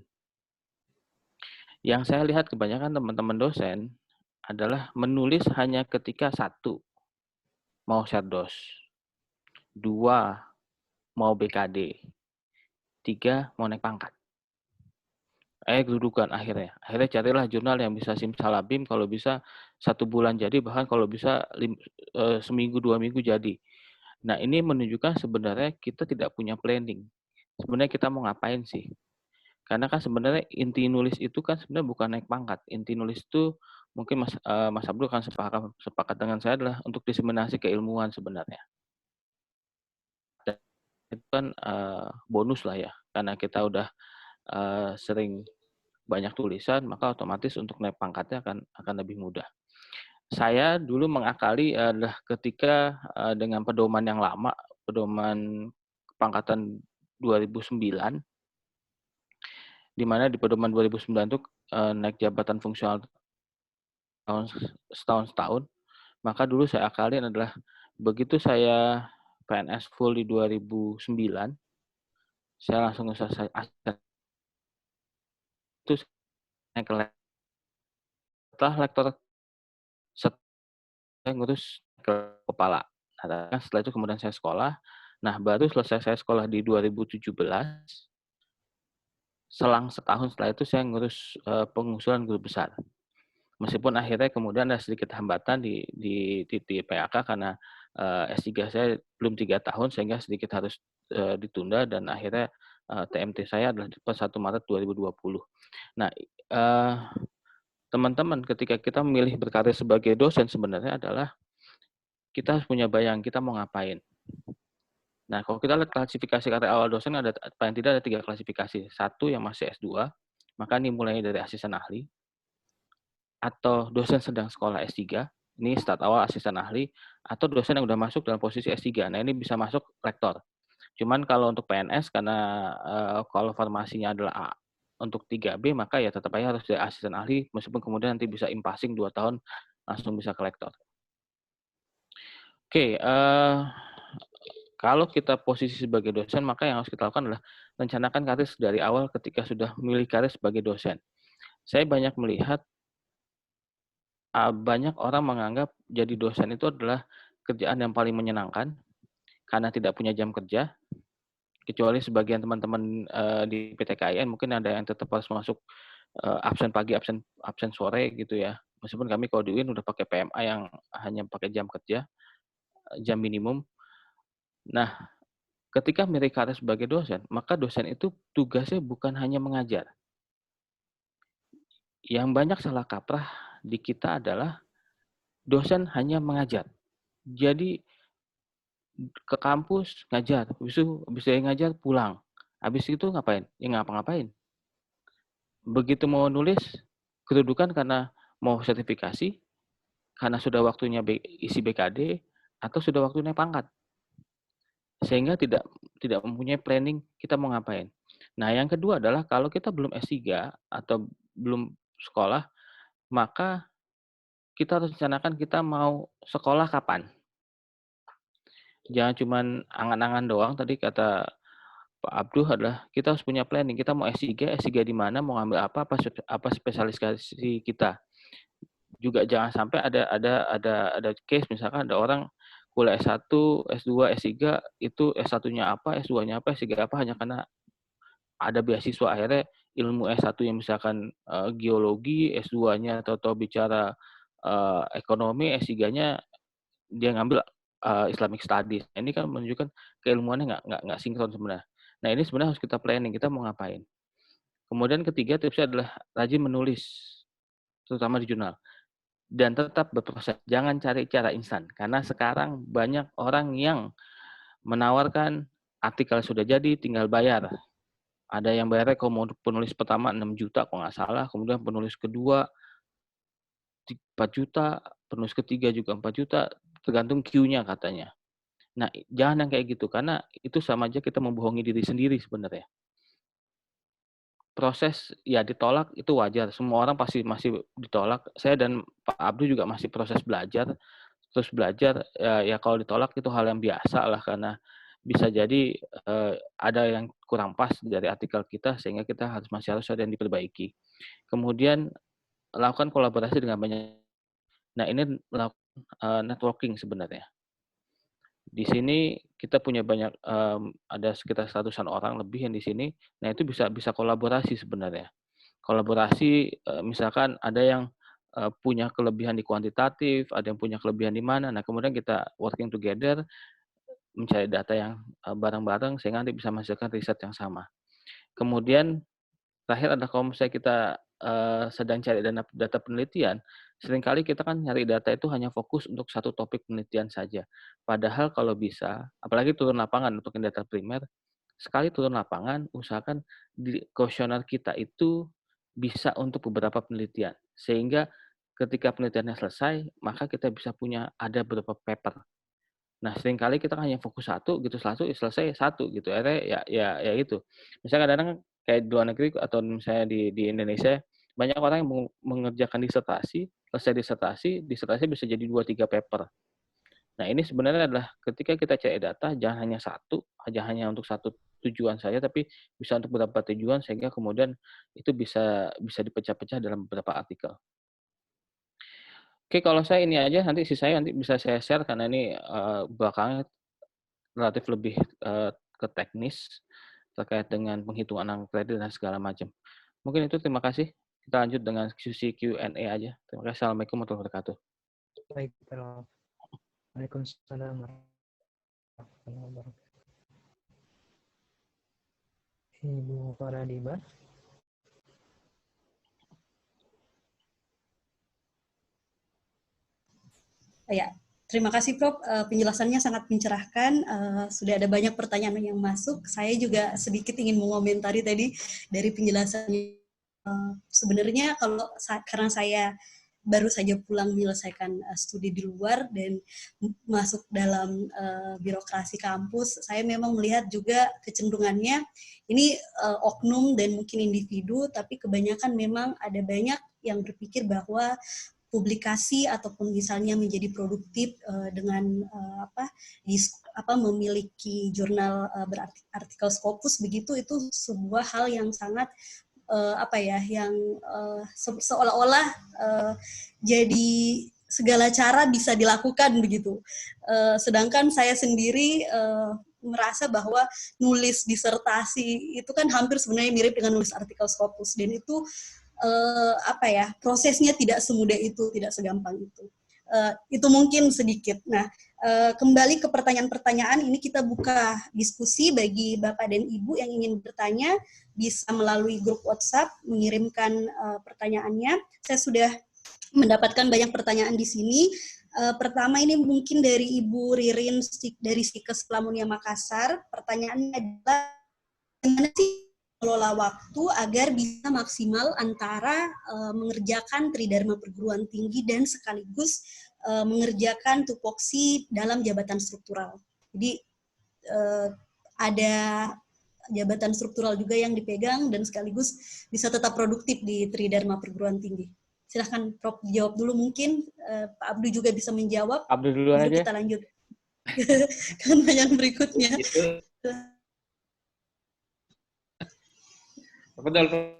Yang saya lihat kebanyakan teman-teman dosen adalah menulis hanya ketika 1, mau syardos, 2, mau BKD, 3, mau naik pangkat. Kedudukan akhirnya carilah jurnal yang bisa simsalabim, kalau bisa 1 bulan jadi, bahkan kalau bisa seminggu 2 minggu jadi. Nah ini menunjukkan sebenarnya kita tidak punya planning. Sebenarnya kita mau ngapain sih? Karena kan sebenarnya inti nulis itu kan sebenarnya bukan naik pangkat. Inti nulis itu mungkin Mas Abdul kan sepakat dengan saya adalah untuk diseminasi keilmuan sebenarnya. Dan itu kan bonus lah ya, karena kita udah sering banyak tulisan, maka otomatis untuk naik pangkatnya akan lebih mudah. Saya dulu mengakali adalah ketika dengan pedoman yang lama, pedoman kepangkatan 2009, di mana di pedoman 2009 itu naik jabatan fungsional setahun, maka dulu saya akalin adalah begitu saya PNS full di 2009, saya langsung selesai itu naik ke setelah lektor saya ngurus ke kepala. Nah, setelah itu kemudian saya sekolah. Nah, baru selesai saya sekolah di 2017. Selang setahun setelah itu saya ngurus pengusulan guru besar. Meskipun akhirnya kemudian ada sedikit hambatan di PAK karena S3 saya belum 3 tahun sehingga sedikit harus ditunda, dan akhirnya TMT saya adalah per 1 Maret 2020. Nah, teman-teman ketika kita memilih berkarir sebagai dosen sebenarnya adalah kita harus punya bayang kita mau ngapain. Nah, kalau kita lihat klasifikasi karir awal dosen ada paling tidak ada 3 klasifikasi. 1 yang masih S2, maka ini mulai dari asisten ahli, atau dosen sedang sekolah S3, ini start awal asisten ahli, atau dosen yang udah masuk dalam posisi S3. Nah, ini bisa masuk rektor. Cuman kalau untuk PNS karena kalau formasinya adalah A untuk 3B, maka ya tetap aja harus jadi asisten ahli, meskipun kemudian nanti bisa impasing 2 tahun langsung bisa ke lektor. Oke, kalau kita posisi sebagai dosen, maka yang harus kita lakukan adalah rencanakan karir dari awal ketika sudah memilih karir sebagai dosen. Saya banyak melihat banyak orang menganggap jadi dosen itu adalah pekerjaan yang paling menyenangkan karena tidak punya jam kerja, kecuali sebagian teman-teman di PTKIN mungkin ada yang tetap harus masuk absen pagi, absen sore gitu ya. Meskipun kami kalau di UIN udah pakai PMA yang hanya pakai jam kerja, jam minimum. Nah, ketika mereka karir sebagai dosen, maka dosen itu tugasnya bukan hanya mengajar. Yang banyak salah kaprah di kita adalah dosen hanya mengajar. Jadi ke kampus ngajar, habis dari ngajar pulang. Habis itu ngapain? Ya ngapa-ngapain. Begitu mau nulis, kedudukan karena mau sertifikasi, karena sudah waktunya isi BKD, atau sudah waktunya pangkat. Sehingga tidak mempunyai planning kita mau ngapain. Nah, yang kedua adalah kalau kita belum S3 atau belum sekolah, maka kita harus rencanakan kita mau sekolah kapan. Jangan cuman angan-angan doang, tadi kata Pak Abduh adalah kita harus punya planning. Kita mau S3 di mana, mau ngambil apa spesialisasi kita. Juga jangan sampai ada case misalkan ada orang kuliah S1, S2, S3 itu S1-nya apa, S2-nya apa, S3 apa hanya karena ada beasiswa, akhirnya ilmu S1 yang misalkan geologi, S2-nya atau bicara ekonomi, S3-nya dia ngambil Islamic Studies. Ini kan menunjukkan keilmuannya nggak sinkron sebenarnya. Nah, ini sebenarnya harus kita planning, kita mau ngapain. Kemudian ketiga tipsnya adalah rajin menulis, terutama di jurnal. Dan tetap berproses, jangan cari cara instan. Karena sekarang banyak orang yang menawarkan artikel sudah jadi, tinggal bayar. Ada yang bayarnya kalau mau penulis pertama 6 juta kalau nggak salah, kemudian penulis kedua 4 juta, penulis ketiga juga 4 juta, tergantung queue-nya katanya. Nah, jangan yang kayak gitu, karena itu sama aja kita membohongi diri sendiri sebenarnya. Proses ya ditolak itu wajar, semua orang pasti masih ditolak. Saya dan Pak Abdul juga masih proses belajar, terus belajar, ya kalau ditolak itu hal yang biasa lah, karena bisa jadi ada yang kurang pas dari artikel kita, sehingga kita masih harus ada yang diperbaiki. Kemudian lakukan kolaborasi dengan banyak. Nah, ini networking sebenarnya. Di sini kita punya banyak, ada sekitar 100-an orang lebih yang di sini. Nah, itu bisa kolaborasi sebenarnya. Kolaborasi, misalkan ada yang punya kelebihan di kuantitatif, ada yang punya kelebihan di mana. Nah, kemudian kita working together, mencari data yang bareng-bareng sehingga nanti bisa menghasilkan riset yang sama. Kemudian terakhir adalah kalau misalnya kita sedang cari data penelitian, seringkali kita kan nyari data itu hanya fokus untuk satu topik penelitian saja. Padahal kalau bisa, apalagi turun lapangan untuk yang data primer, sekali turun lapangan, usahakan di kuesioner kita itu bisa untuk beberapa penelitian. Sehingga ketika penelitiannya selesai, maka kita bisa punya ada beberapa paper. Nah, seringkali kita hanya fokus satu gitu, selesai satu gitu. Akhirnya ya itu. Misalnya kadang-kadang kayak di luar negeri atau misalnya di Indonesia, banyak orang yang mengerjakan disertasi, selesai disertasi bisa jadi 2-3 paper. Nah, ini sebenarnya adalah ketika kita cari data, jangan hanya untuk satu tujuan saja, tapi bisa untuk beberapa tujuan sehingga kemudian itu bisa dipecah-pecah dalam beberapa artikel. Oke, kalau saya ini aja, nanti sisanya nanti bisa saya share karena ini belakangnya relatif lebih ke teknis terkait dengan penghitungan angka kredit dan segala macam. Mungkin itu, terima kasih. Kita lanjut dengan diskusi Q&A aja. Terima kasih. Assalamualaikum warahmatullahi wabarakatuh. Baik, Prof. Waalaikumsalam warahmatullahi wabarakatuh. Ibu Faradiba. Ya, terima kasih Prof. Penjelasannya sangat mencerahkan. Sudah ada banyak pertanyaan yang masuk. Saya juga sedikit ingin mengomentari tadi dari penjelasannya. Sebenarnya karena saya baru saja pulang menyelesaikan studi di luar dan masuk dalam birokrasi kampus, saya memang melihat juga kecenderungannya ini oknum dan mungkin individu, tapi kebanyakan memang ada banyak yang berpikir bahwa publikasi ataupun misalnya menjadi produktif dengan memiliki jurnal berartikel Scopus begitu, itu sebuah hal yang sangat seolah-olah jadi segala cara bisa dilakukan begitu. Sedangkan saya sendiri merasa bahwa nulis disertasi itu kan hampir sebenarnya mirip dengan nulis artikel Scopus, dan itu prosesnya tidak semudah itu, tidak segampang itu. Itu mungkin sedikit. Nah, kembali ke pertanyaan-pertanyaan ini, kita buka diskusi bagi Bapak dan Ibu yang ingin bertanya, bisa melalui grup WhatsApp mengirimkan pertanyaannya. Saya sudah mendapatkan banyak pertanyaan di sini. Pertama ini mungkin dari Ibu Ririn dari Sikes Plamunia Makassar. Pertanyaannya adalah, bagaimana sih mengelola waktu agar bisa maksimal antara mengerjakan tridharma perguruan tinggi dan sekaligus mengerjakan tupoksi dalam jabatan struktural. Jadi ada jabatan struktural juga yang dipegang dan sekaligus bisa tetap produktif di tridharma perguruan tinggi. Silahkan Prof jawab dulu mungkin, Pak Abdu juga bisa menjawab. Abdu duluan aja. Kita lanjut ke pertanyaan berikutnya. Betul.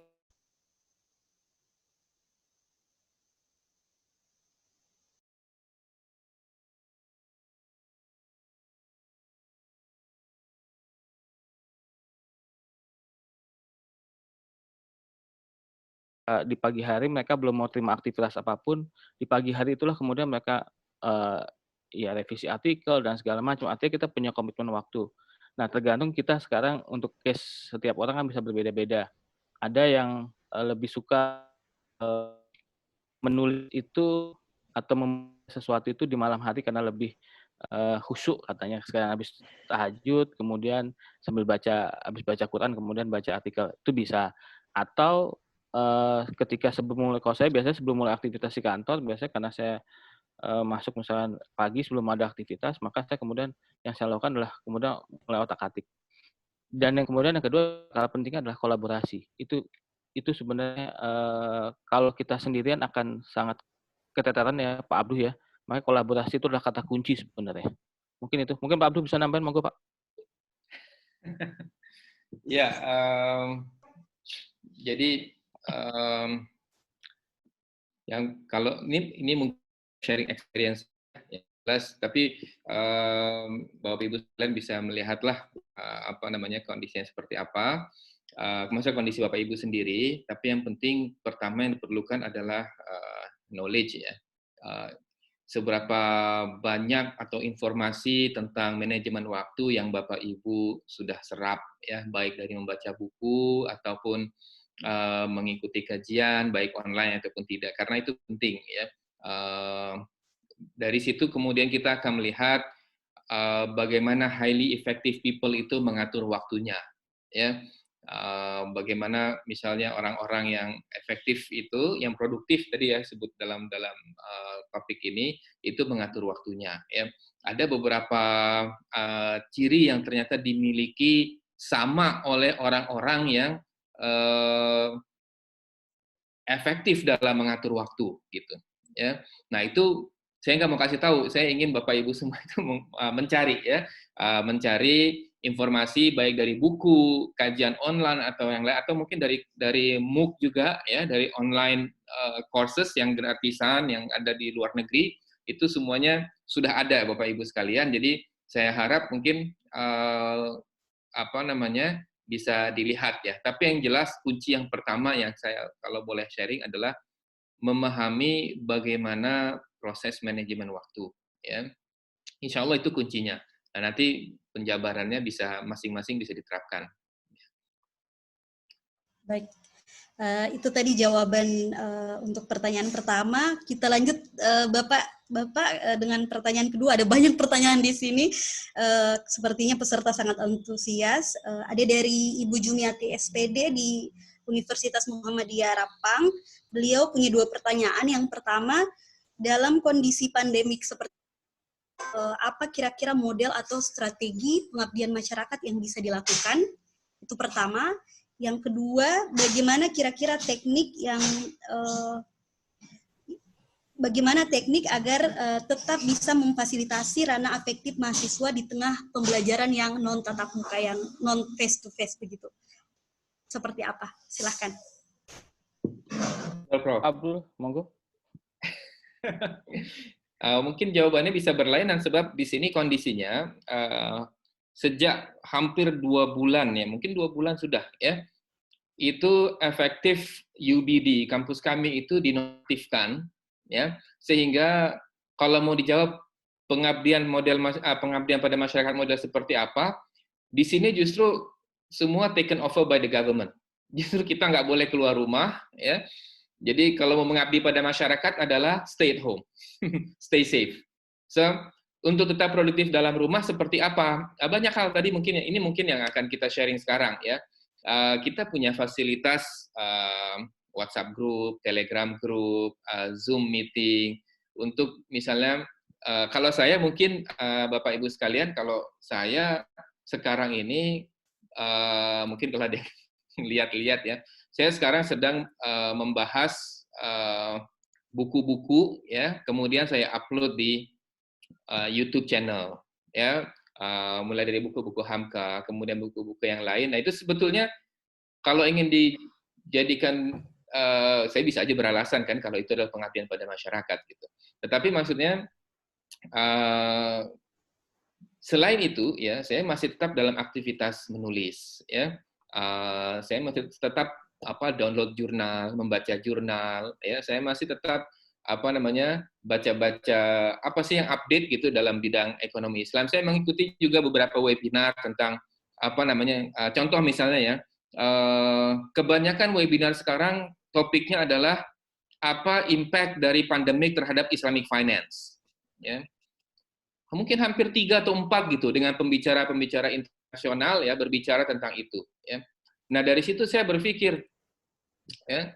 Di pagi hari mereka belum mau terima aktivitas apapun, di pagi hari itulah kemudian mereka ya revisi artikel dan segala macam. Artinya kita punya komitmen waktu. Nah, tergantung kita sekarang untuk case setiap orang kan bisa berbeda-beda. Ada yang lebih suka menulis itu atau sesuatu itu di malam hari karena lebih khusyuk katanya. Sekarang habis tahajud, kemudian sambil habis baca Quran, kemudian baca artikel, itu bisa. Atau ketika sebelum mulai, kalau saya biasanya sebelum mulai aktivitas di kantor, biasanya karena saya masuk misalnya pagi sebelum ada aktivitas, maka saya kemudian yang saya lakukan adalah kemudian mulai otak-atik. Dan yang kemudian yang kedua, hal pentingnya adalah kolaborasi. Itu sebenarnya kalau kita sendirian akan sangat keteteran ya Pak Abdu ya. Makanya kolaborasi itu adalah kata kunci sebenarnya. Mungkin itu. Mungkin Pak Abdu bisa nambahin, monggo Pak. Ya, jadi yang kalau ini mungkin sharing experience ya, jelas, tapi Bapak Ibu sekalian bisa melihatlah kondisinya seperti apa. Maksudnya kondisi Bapak Ibu sendiri, tapi yang penting pertama yang diperlukan adalah knowledge ya. Seberapa banyak atau informasi tentang manajemen waktu yang Bapak Ibu sudah serap ya, baik dari membaca buku ataupun mengikuti kajian baik online ataupun tidak, karena itu penting ya. Dari situ kemudian kita akan melihat bagaimana highly effective people itu mengatur waktunya ya. Bagaimana misalnya orang-orang yang efektif itu, yang produktif tadi ya sebut dalam topik ini, itu mengatur waktunya ya. Ada beberapa ciri yang ternyata dimiliki sama oleh orang-orang yang efektif dalam mengatur waktu gitu ya. Nah, itu saya nggak mau kasih tahu, saya ingin Bapak Ibu semua itu mencari ya, mencari informasi baik dari buku, kajian online atau yang lain, atau mungkin dari MOOC juga ya, dari online courses yang gratisan yang ada di luar negeri, itu semuanya sudah ada Bapak Ibu sekalian. Jadi saya harap mungkin bisa dilihat ya. Tapi yang jelas kunci yang pertama yang saya kalau boleh sharing adalah memahami bagaimana proses manajemen waktu ya. Insya Allah itu kuncinya. Nah, nanti penjabarannya bisa masing-masing bisa diterapkan. Baik, itu tadi jawaban untuk pertanyaan pertama. Kita lanjut Bapak dengan pertanyaan kedua. Ada banyak pertanyaan di sini. Sepertinya peserta sangat antusias. Ada dari Ibu Jumiati SPD di Universitas Muhammadiyah Rapang. Beliau punya 2 pertanyaan. Yang pertama, dalam kondisi pandemik seperti apa kira-kira model atau strategi pengabdian masyarakat yang bisa dilakukan? Itu pertama. Yang kedua, bagaimana kira-kira teknik agar tetap bisa memfasilitasi ranah afektif mahasiswa di tengah pembelajaran yang non tatap muka, yang non face to face begitu. Seperti apa? Silahkan. Abdul, monggo. Mungkin jawabannya bisa berlainan sebab di sini kondisinya sejak hampir 2 bulan ya, mungkin 2 bulan sudah ya, itu efektif UBD kampus kami itu dinonaktifkan ya, sehingga kalau mau dijawab pengabdian pada masyarakat model seperti apa, di sini justru semua taken over by the government. Justru kita nggak boleh keluar rumah ya. Jadi kalau mau mengabdi pada masyarakat adalah stay at home, stay safe. So, untuk tetap produktif dalam rumah seperti apa? Banyak hal tadi mungkin ini mungkin yang akan kita sharing sekarang ya. Kita punya fasilitas WhatsApp group, Telegram group, Zoom meeting untuk misalnya kalau saya mungkin Bapak Ibu sekalian, kalau saya sekarang ini mungkin kalau ada lihat-lihat ya, saya sekarang sedang membahas buku-buku ya, kemudian saya upload di YouTube channel ya, mulai dari buku-buku Hamka, kemudian buku-buku yang lain. Nah itu sebetulnya kalau ingin dijadikan saya bisa aja beralasan kan kalau itu adalah pengabdian pada masyarakat gitu. Tetapi maksudnya selain itu ya saya masih tetap dalam aktivitas menulis ya. Saya masih tetap download jurnal, membaca jurnal ya. Saya masih tetap baca-baca apa sih yang update gitu dalam bidang ekonomi Islam. Saya mengikuti juga beberapa webinar tentang contoh misalnya ya, kebanyakan webinar sekarang topiknya adalah apa impact dari pandemik terhadap Islamic finance ya. Mungkin hampir 3 atau 4 gitu dengan pembicara-pembicara internasional ya berbicara tentang itu ya. Nah dari situ saya berpikir ya,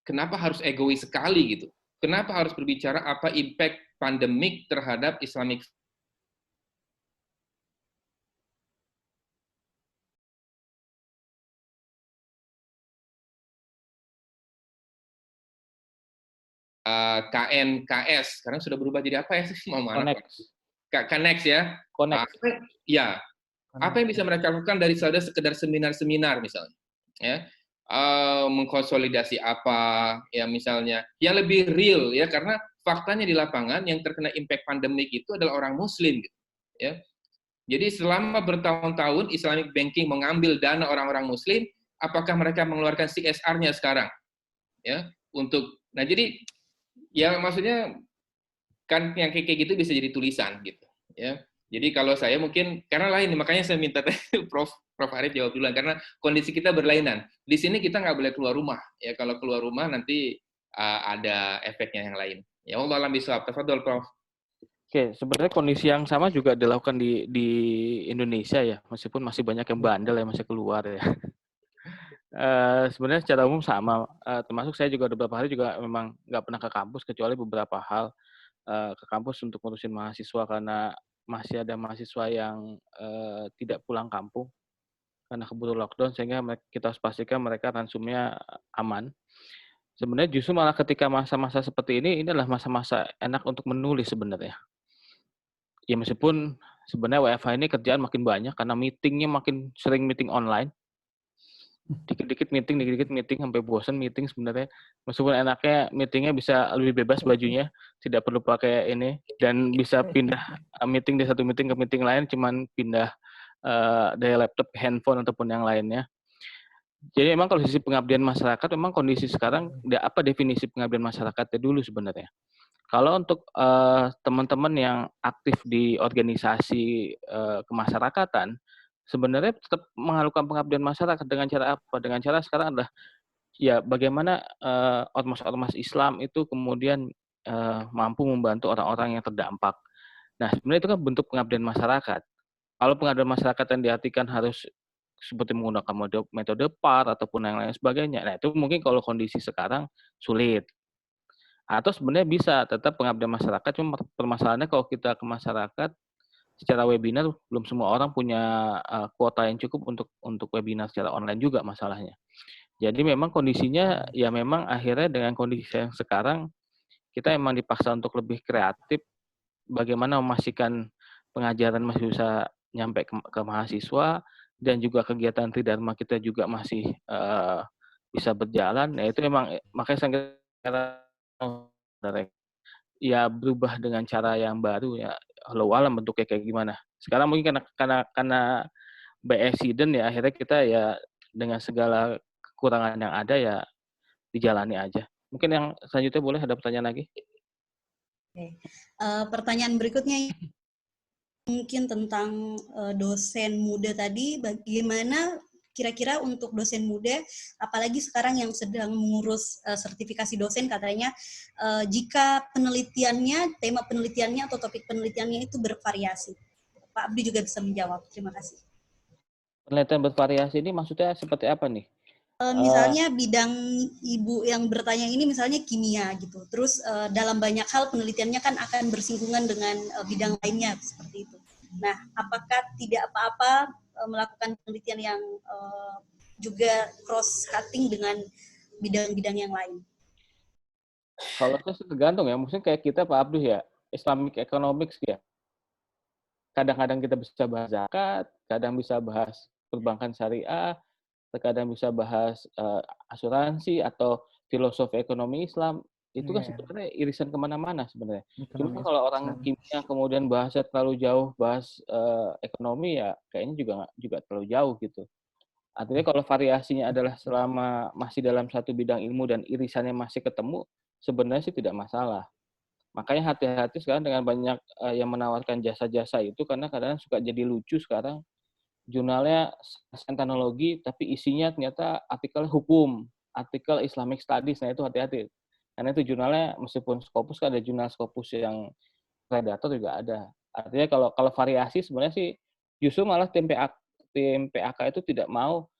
kenapa harus egois sekali gitu? Kenapa harus berbicara apa impact pandemik terhadap Islamic KNKS, sekarang sudah berubah jadi apa ya? Connect ya. Connect. Ya, apa yang bisa mereka lakukan dari sekedar seminar-seminar misalnya, ya, mengkonsolidasi apa, ya misalnya, yang lebih real ya, karena faktanya di lapangan yang terkena impact pandemik itu adalah orang Muslim, gitu, ya. Jadi selama bertahun-tahun Islamic banking mengambil dana orang-orang Muslim, apakah mereka mengeluarkan CSR-nya sekarang, ya, nah jadi, ya maksudnya kan yang kayak gitu bisa jadi tulisan gitu ya. Jadi kalau saya mungkin karena lain, makanya saya minta Prof Arif jawab duluan karena kondisi kita berlainan. Di sini kita nggak boleh keluar rumah ya, kalau keluar rumah nanti ada efeknya yang lain. Ya Allah alam bisawab. Tafadhol Prof. Oke, sebenarnya kondisi yang sama juga dilakukan di Indonesia ya, meskipun masih banyak yang bandel yang masih keluar ya. Sebenarnya secara umum sama, termasuk saya juga beberapa hari juga memang nggak pernah ke kampus kecuali beberapa hal. Ke kampus untuk ngurusin mahasiswa karena masih ada mahasiswa yang tidak pulang kampung karena keburu lockdown sehingga kita harus pastikan mereka ransumnya aman. Sebenarnya justru malah ketika masa-masa seperti ini adalah masa-masa enak untuk menulis sebenarnya. Ya meskipun sebenarnya WFH ini kerjaan makin banyak karena meetingnya makin sering meeting online. Dikit-dikit meeting sampai bosan meeting sebenarnya. Meskipun enaknya meetingnya bisa lebih bebas bajunya, tidak perlu pakai ini dan bisa pindah meeting dari satu meeting ke meeting lain, cuman pindah dari laptop, handphone ataupun yang lainnya. Jadi memang kalau sisi pengabdian masyarakat, memang kondisi sekarang apa definisi pengabdian masyarakatnya dulu sebenarnya. Kalau untuk teman-teman yang aktif di organisasi kemasyarakatan, sebenarnya tetap melakukan pengabdian masyarakat dengan cara apa? Dengan cara sekarang adalah ya bagaimana ormas-ormas Islam itu kemudian mampu membantu orang-orang yang terdampak. Nah, sebenarnya itu kan bentuk pengabdian masyarakat. Kalau pengabdian masyarakat yang diartikan harus seperti menggunakan metode PAR ataupun yang lain sebagainya, nah itu mungkin kalau kondisi sekarang sulit. Atau sebenarnya bisa tetap pengabdian masyarakat, cuma permasalahannya kalau kita ke masyarakat secara webinar belum semua orang punya kuota yang cukup untuk webinar secara online juga masalahnya. Jadi memang kondisinya ya memang akhirnya dengan kondisi yang sekarang kita emang dipaksa untuk lebih kreatif bagaimana memastikan pengajaran masih bisa nyampe ke mahasiswa dan juga kegiatan tridharma kita juga masih bisa berjalan. Nah itu memang makanya saya kira ya berubah dengan cara yang baru ya, Allahu alam bentuknya kayak gimana. Sekarang mungkin karena by accident ya akhirnya kita ya dengan segala kekurangan yang ada ya dijalani aja. Mungkin yang selanjutnya boleh ada pertanyaan lagi? Oke. Pertanyaan berikutnya mungkin tentang dosen muda tadi, bagaimana kira-kira untuk dosen muda, apalagi sekarang yang sedang mengurus sertifikasi dosen, katanya jika penelitiannya, tema penelitiannya atau topik penelitiannya itu bervariasi. Pak Abdi juga bisa menjawab. Terima kasih. Penelitian bervariasi ini maksudnya seperti apa nih? Misalnya bidang ibu yang bertanya ini misalnya kimia gitu. Terus dalam banyak hal penelitiannya kan akan bersinggungan dengan bidang lainnya seperti itu. Nah, apakah tidak apa-apa melakukan penelitian yang juga cross cutting dengan bidang-bidang yang lain? Kalau saya tergantung ya, mungkin kayak kita Pak Abduh ya, Islamic Economics ya. Kadang-kadang kita bisa bahas zakat, kadang bisa bahas perbankan syariah, terkadang bisa bahas asuransi atau filosofi ekonomi Islam. Itu kan sebenarnya irisan kemana-mana sebenarnya. Cuma kalau orang kimia kemudian bahasnya terlalu jauh, bahas ekonomi ya kayaknya juga terlalu jauh gitu. Artinya kalau variasinya adalah selama masih dalam satu bidang ilmu dan irisannya masih ketemu, sebenarnya sih tidak masalah. Makanya hati-hati sekarang dengan banyak yang menawarkan jasa-jasa itu, karena kadang suka jadi lucu sekarang. Jurnalnya sains teknologi, tapi isinya ternyata artikel hukum, artikel Islamic Studies. Nah itu hati-hati. Karena itu jurnalnya, meskipun Scopus kan ada jurnal Scopus yang predator juga ada. Artinya kalau variasi sebenarnya sih justru malah tim PAK itu tidak mau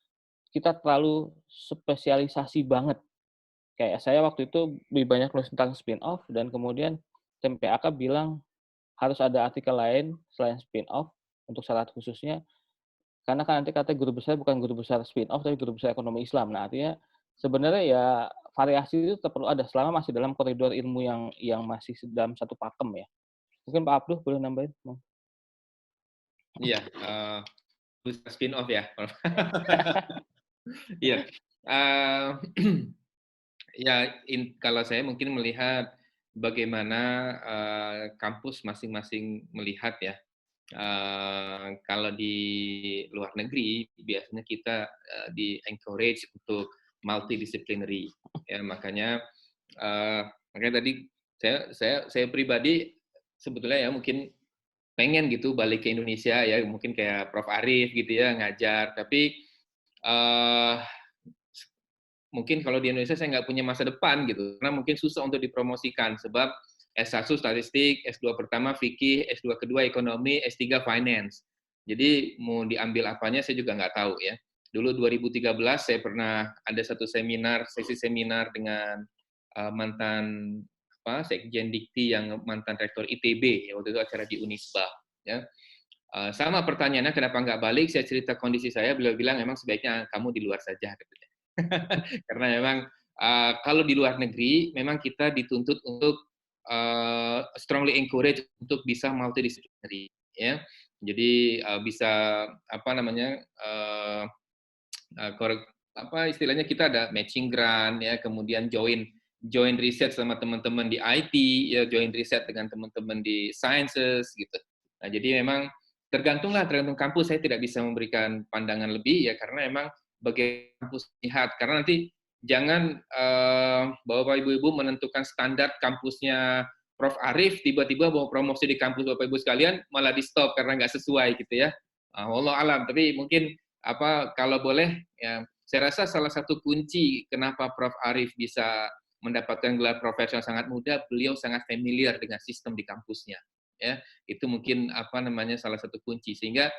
kita terlalu spesialisasi banget. Kayak saya waktu itu lebih banyak nulis tentang spin-off, dan kemudian tim PAK bilang harus ada artikel lain selain spin-off untuk syarat khususnya, karena kan nanti kata guru besar bukan guru besar spin-off, tapi guru besar ekonomi Islam. Nah, artinya sebenarnya ya variasi itu tetap perlu ada selama masih dalam koridor ilmu yang masih dalam satu pakem ya. Mungkin Pak Abduh boleh nambahin? Iya, spin-off ya. Iya. Ya, kalau saya mungkin melihat bagaimana kampus masing-masing melihat ya. Kalau di luar negeri biasanya kita di encourage untuk multidisciplinary ya, makanya tadi saya pribadi sebetulnya ya mungkin pengen gitu balik ke Indonesia ya, mungkin kayak Prof Arif gitu ya ngajar, tapi mungkin kalau di Indonesia saya nggak punya masa depan gitu, karena mungkin susah untuk dipromosikan sebab S1 statistik, S2 pertama fikih, S2 kedua ekonomi, S3 finance. Jadi mau diambil apanya saya juga nggak tahu ya. Dulu 2013 saya pernah ada satu sesi seminar dengan mantan Sekjen Dikti yang mantan rektor ITB, ya, waktu itu acara di Unisba. Ya. Sama pertanyaannya kenapa nggak balik, saya cerita kondisi saya, beliau bilang memang sebaiknya kamu di luar saja. Karena memang kalau di luar negeri memang kita dituntut untuk strongly encourage untuk bisa multidisciplinary ya. Jadi bisa istilahnya kita ada matching grant ya, kemudian join riset sama teman-teman di IT ya, join riset dengan teman-teman di sciences gitu. Nah, jadi memang tergantung kampus, saya tidak bisa memberikan pandangan lebih ya, karena memang bagi kampus lihat, karena nanti jangan Bapak Ibu menentukan standar kampusnya Prof Arif, tiba-tiba mau promosi di kampus Bapak Ibu sekalian malah di stop karena nggak sesuai gitu ya. Wallahu alam, tapi mungkin kalau boleh ya, saya rasa salah satu kunci kenapa Prof Arif bisa mendapatkan gelar profesor sangat muda, beliau sangat familiar dengan sistem di kampusnya ya. Itu mungkin salah satu kunci, sehingga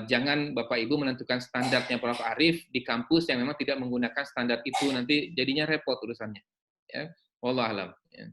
jangan Bapak Ibu menentukan standarnya Prof Arif di kampus yang memang tidak menggunakan standar itu, nanti jadinya repot urusannya ya. Wallahu alam ya.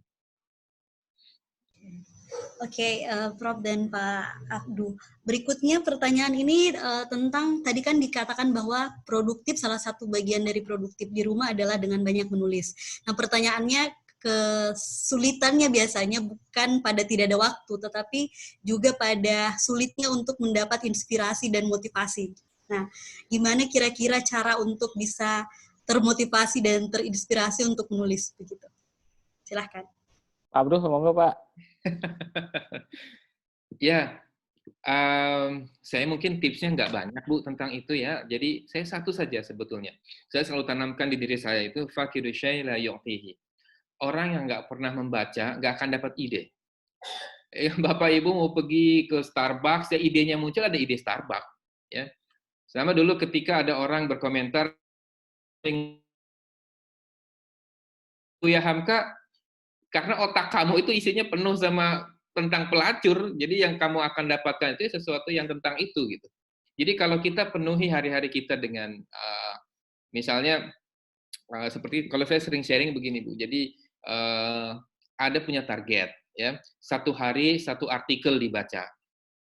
Oke, Prof dan Pak Abdu. Berikutnya pertanyaan ini tentang, tadi kan dikatakan bahwa produktif, salah satu bagian dari produktif di rumah adalah dengan banyak menulis. Nah, pertanyaannya, kesulitannya biasanya bukan pada tidak ada waktu, tetapi juga pada sulitnya untuk mendapat inspirasi dan motivasi. Nah, gimana kira-kira cara untuk bisa termotivasi dan terinspirasi untuk menulis begitu? Silahkan. Pak Abdul, semoga Pak. Ya, saya mungkin tipsnya nggak banyak Bu tentang itu ya. Jadi saya satu saja sebetulnya. Saya selalu tanamkan di diri saya itu faqidu syai' la yu'tihi. Orang yang nggak pernah membaca nggak akan dapat ide. Bapak Ibu mau pergi ke Starbucks, ya idenya muncul, ada ide Starbucks. Ya. Sama dulu ketika ada orang berkomentar, ya Hamka, karena otak kamu itu isinya penuh sama tentang pelacur, jadi yang kamu akan dapatkan itu sesuatu yang tentang itu gitu. Jadi kalau kita penuhi hari-hari kita dengan misalnya seperti kalau saya sering sharing begini Bu, jadi ada punya target ya, satu hari satu artikel dibaca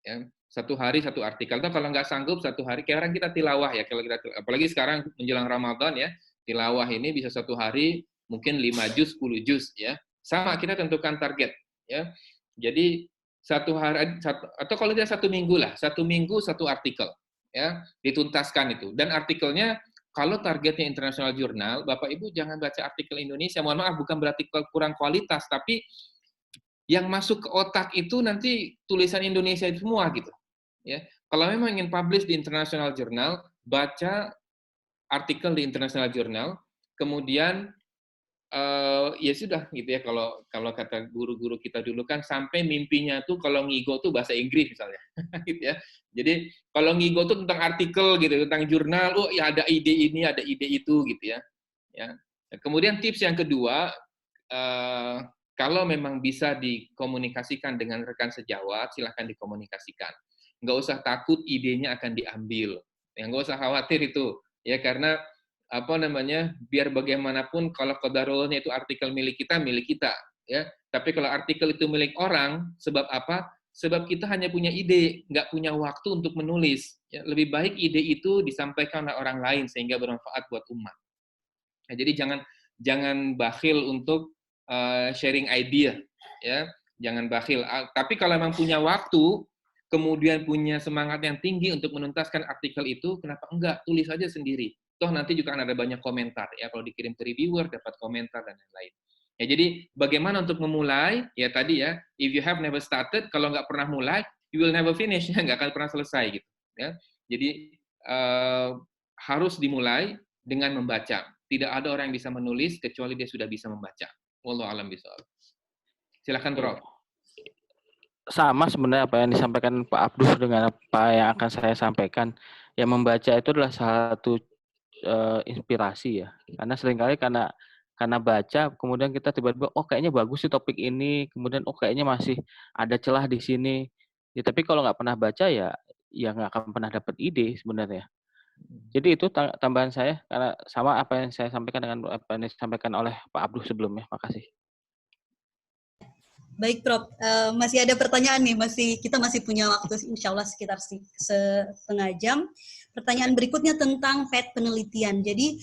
ya, satu hari satu artikel. Atau kalau nggak sanggup satu hari, kayak orang kita tilawah ya, kalau kita apalagi sekarang menjelang Ramadan ya, tilawah ini bisa satu hari mungkin 5 juz, 10 juz ya. Sama kita tentukan target ya. Jadi satu hari atau kalau tidak satu minggu lah, satu minggu satu artikel ya, dituntaskan itu. Dan artikelnya kalau targetnya internasional jurnal, Bapak Ibu jangan baca artikel Indonesia. Mohon maaf, bukan berarti kurang kualitas, tapi yang masuk ke otak itu nanti tulisan Indonesia itu semua gitu. Ya, kalau memang ingin publish di international journal, baca artikel di international journal, kemudian ya sudah gitu ya. Kalau kata guru-guru kita dulu kan sampai mimpinya tuh kalau ngigo tuh bahasa Inggris misalnya, gitu ya. Jadi kalau ngigo tuh tentang artikel gitu, tentang jurnal, oh ya ada ide ini, ada ide itu gitu ya. Ya. Kemudian tips yang kedua, kalau memang bisa dikomunikasikan dengan rekan sejawat, silahkan dikomunikasikan. Nggak usah takut idenya akan diambil. Ya, nggak usah khawatir itu. Ya, karena biar bagaimanapun kalau qadarulnya itu artikel milik kita. Ya. Tapi kalau artikel itu milik orang, sebab apa? Sebab kita hanya punya ide, nggak punya waktu untuk menulis. Ya, lebih baik ide itu disampaikan oleh orang lain sehingga bermanfaat buat umat. Nah, jadi jangan bakhil untuk sharing idea, ya, jangan bakhil. Tapi kalau memang punya waktu, kemudian punya semangat yang tinggi untuk menuntaskan artikel itu, kenapa enggak? Tulis aja sendiri. Toh nanti juga akan ada banyak komentar, ya, kalau dikirim ke reviewer dapat komentar dan lain-lain. Ya, jadi bagaimana untuk memulai? Ya tadi ya, if you have never started, kalau nggak pernah mulai, you will never finish, ya, nggak akan pernah selesai gitu. Ya, jadi harus dimulai dengan membaca. Tidak ada orang yang bisa menulis kecuali dia sudah bisa membaca. Wallahu a'lam bishawab. Silakan Prof. Sama sebenarnya apa yang disampaikan Pak Abdul dengan apa yang akan saya sampaikan. Yang membaca itu adalah satu inspirasi ya. Karena seringkali karena baca, kemudian kita tiba-tiba, oh kayaknya bagus sih topik ini, kemudian oh kayaknya masih ada celah di sini. Ya, tapi kalau nggak pernah baca ya nggak akan pernah dapat ide sebenarnya. Jadi itu tambahan saya, karena sama apa yang saya sampaikan dengan apa yang disampaikan oleh Pak Abdul sebelumnya. Makasih. Baik, Prof. Masih ada pertanyaan nih. Kita masih punya waktu, insya Allah sekitar setengah jam. Pertanyaan berikutnya tentang PET penelitian. Jadi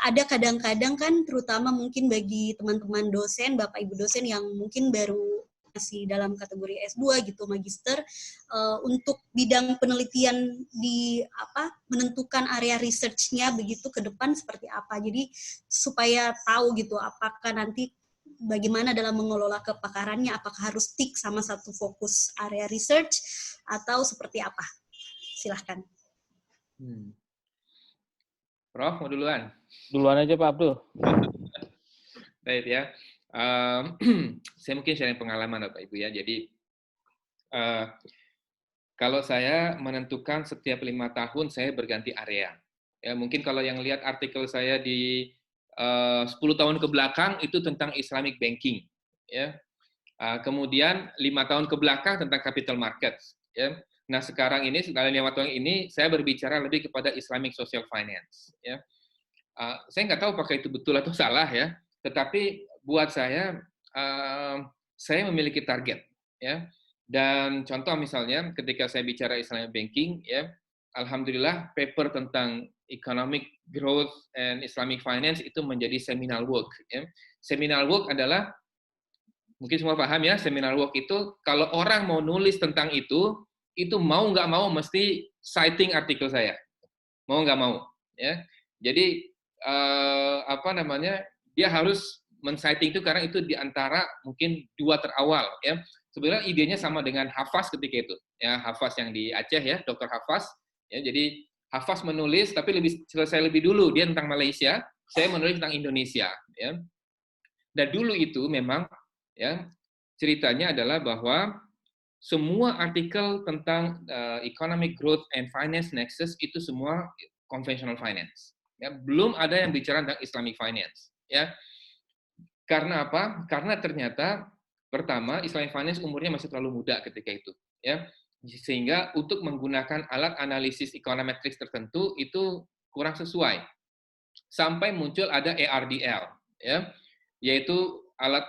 ada kadang-kadang kan, terutama mungkin bagi teman-teman dosen, Bapak Ibu dosen yang mungkin baru masih dalam kategori S2 gitu, magister, untuk bidang penelitian menentukan area research-nya begitu ke depan seperti apa. Jadi supaya tahu gitu apakah nanti bagaimana dalam mengelola kepakarannya, apakah harus stick sama satu fokus area research atau seperti apa? Silahkan. Prof, mau duluan? Duluan aja Pak Abdul. Baik ya. Saya mungkin sharing pengalaman Bapak Ibu ya. Jadi kalau saya menentukan setiap 5 tahun saya berganti area. Ya, mungkin kalau yang lihat artikel saya di 10 tahun ke belakang itu tentang Islamic banking, ya. Kemudian 5 tahun ke belakang tentang capital markets, ya. Nah sekarang ini dalam 5 tahun ini saya berbicara lebih kepada Islamic social finance, ya. Saya nggak tahu apakah itu betul atau salah ya, tetapi buat saya memiliki target, ya. Dan contoh misalnya ketika saya bicara Islamic banking, ya, alhamdulillah paper tentang economic growth and Islamic finance itu menjadi seminal work. Ya. Seminal work adalah, mungkin semua paham ya, seminal work itu kalau orang mau nulis tentang itu mau nggak mau mesti citing artikel saya. Mau nggak mau. Ya. Jadi, dia harus men-citing itu karena itu di antara mungkin 2 terawal ya. Sebenarnya idenya sama dengan Hafaz ketika itu. Ya, Hafaz yang di Aceh ya, Dr. Hafaz ya. Jadi Hafaz menulis tapi selesai lebih dulu, dia tentang Malaysia, saya menulis tentang Indonesia ya. Dan dulu itu memang ya ceritanya adalah bahwa semua artikel tentang economic growth and finance nexus itu semua conventional finance. Ya, belum ada yang bicara tentang Islamic finance. Ya, karena apa? Karena ternyata pertama Islamic finance umurnya masih terlalu muda ketika itu. Ya, sehingga untuk menggunakan alat analisis econometrics tertentu itu kurang sesuai. Sampai muncul ada ARDL, ya, yaitu alat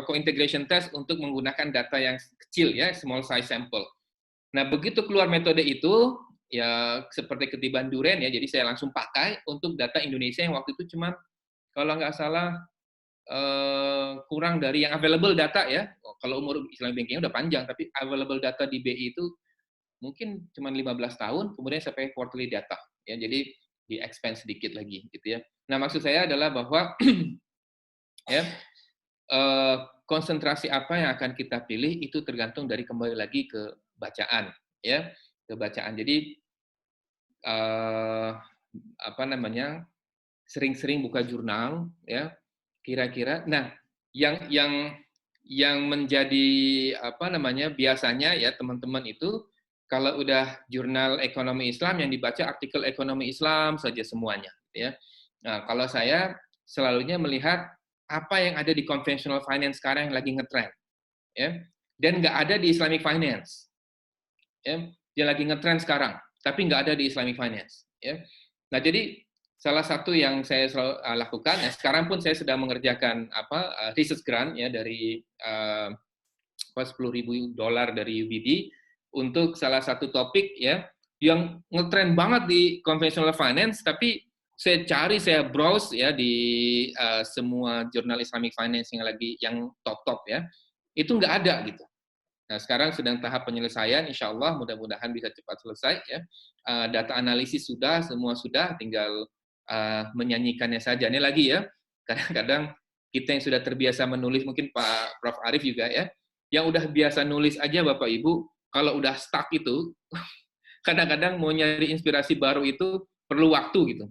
co-integration test untuk menggunakan data yang kecil ya, small size sample. Nah, begitu keluar metode itu ya seperti ketiban duren ya, jadi saya langsung pakai untuk data Indonesia yang waktu itu cuma kalau nggak salah kurang dari yang available data ya. Kalau umur Islamic banking udah panjang, tapi available data di BI itu mungkin cuma 15 tahun, kemudian sampai quarterly data ya. Jadi di expand sedikit lagi gitu ya. Nah, maksud saya adalah bahwa ya, konsentrasi apa yang akan kita pilih itu tergantung dari kembali lagi ke bacaan, ya, ke bacaan. Jadi apa namanya, sering-sering buka jurnal, ya, kira-kira. Nah, yang menjadi apa namanya biasanya ya teman-teman itu kalau udah jurnal ekonomi Islam yang dibaca artikel ekonomi Islam saja semuanya, ya. Nah, kalau saya selalunya melihat apa yang ada di conventional finance sekarang yang lagi ngetrend, ya, dan nggak ada di Islamic finance, ya, dia lagi ngetrend sekarang, tapi nggak ada di Islamic finance, ya. Nah, jadi salah satu yang saya selalu lakukan, ya, sekarang pun saya sedang mengerjakan research grant ya dari $10.000 dari UBD untuk salah satu topik ya yang ngetrend banget di conventional finance, tapi saya browse ya di semua jurnal Islamic finance yang top ya, itu nggak ada gitu. Nah, sekarang sedang tahap penyelesaian, insya Allah mudah-mudahan bisa cepat selesai ya. Data analisis semua sudah, tinggal menyanyikannya saja. Ini lagi ya, kadang-kadang kita yang sudah terbiasa menulis, mungkin Pak Prof. Arief juga ya, yang udah biasa nulis aja Bapak Ibu, kalau udah stuck itu, kadang-kadang mau nyari inspirasi baru itu perlu waktu gitu.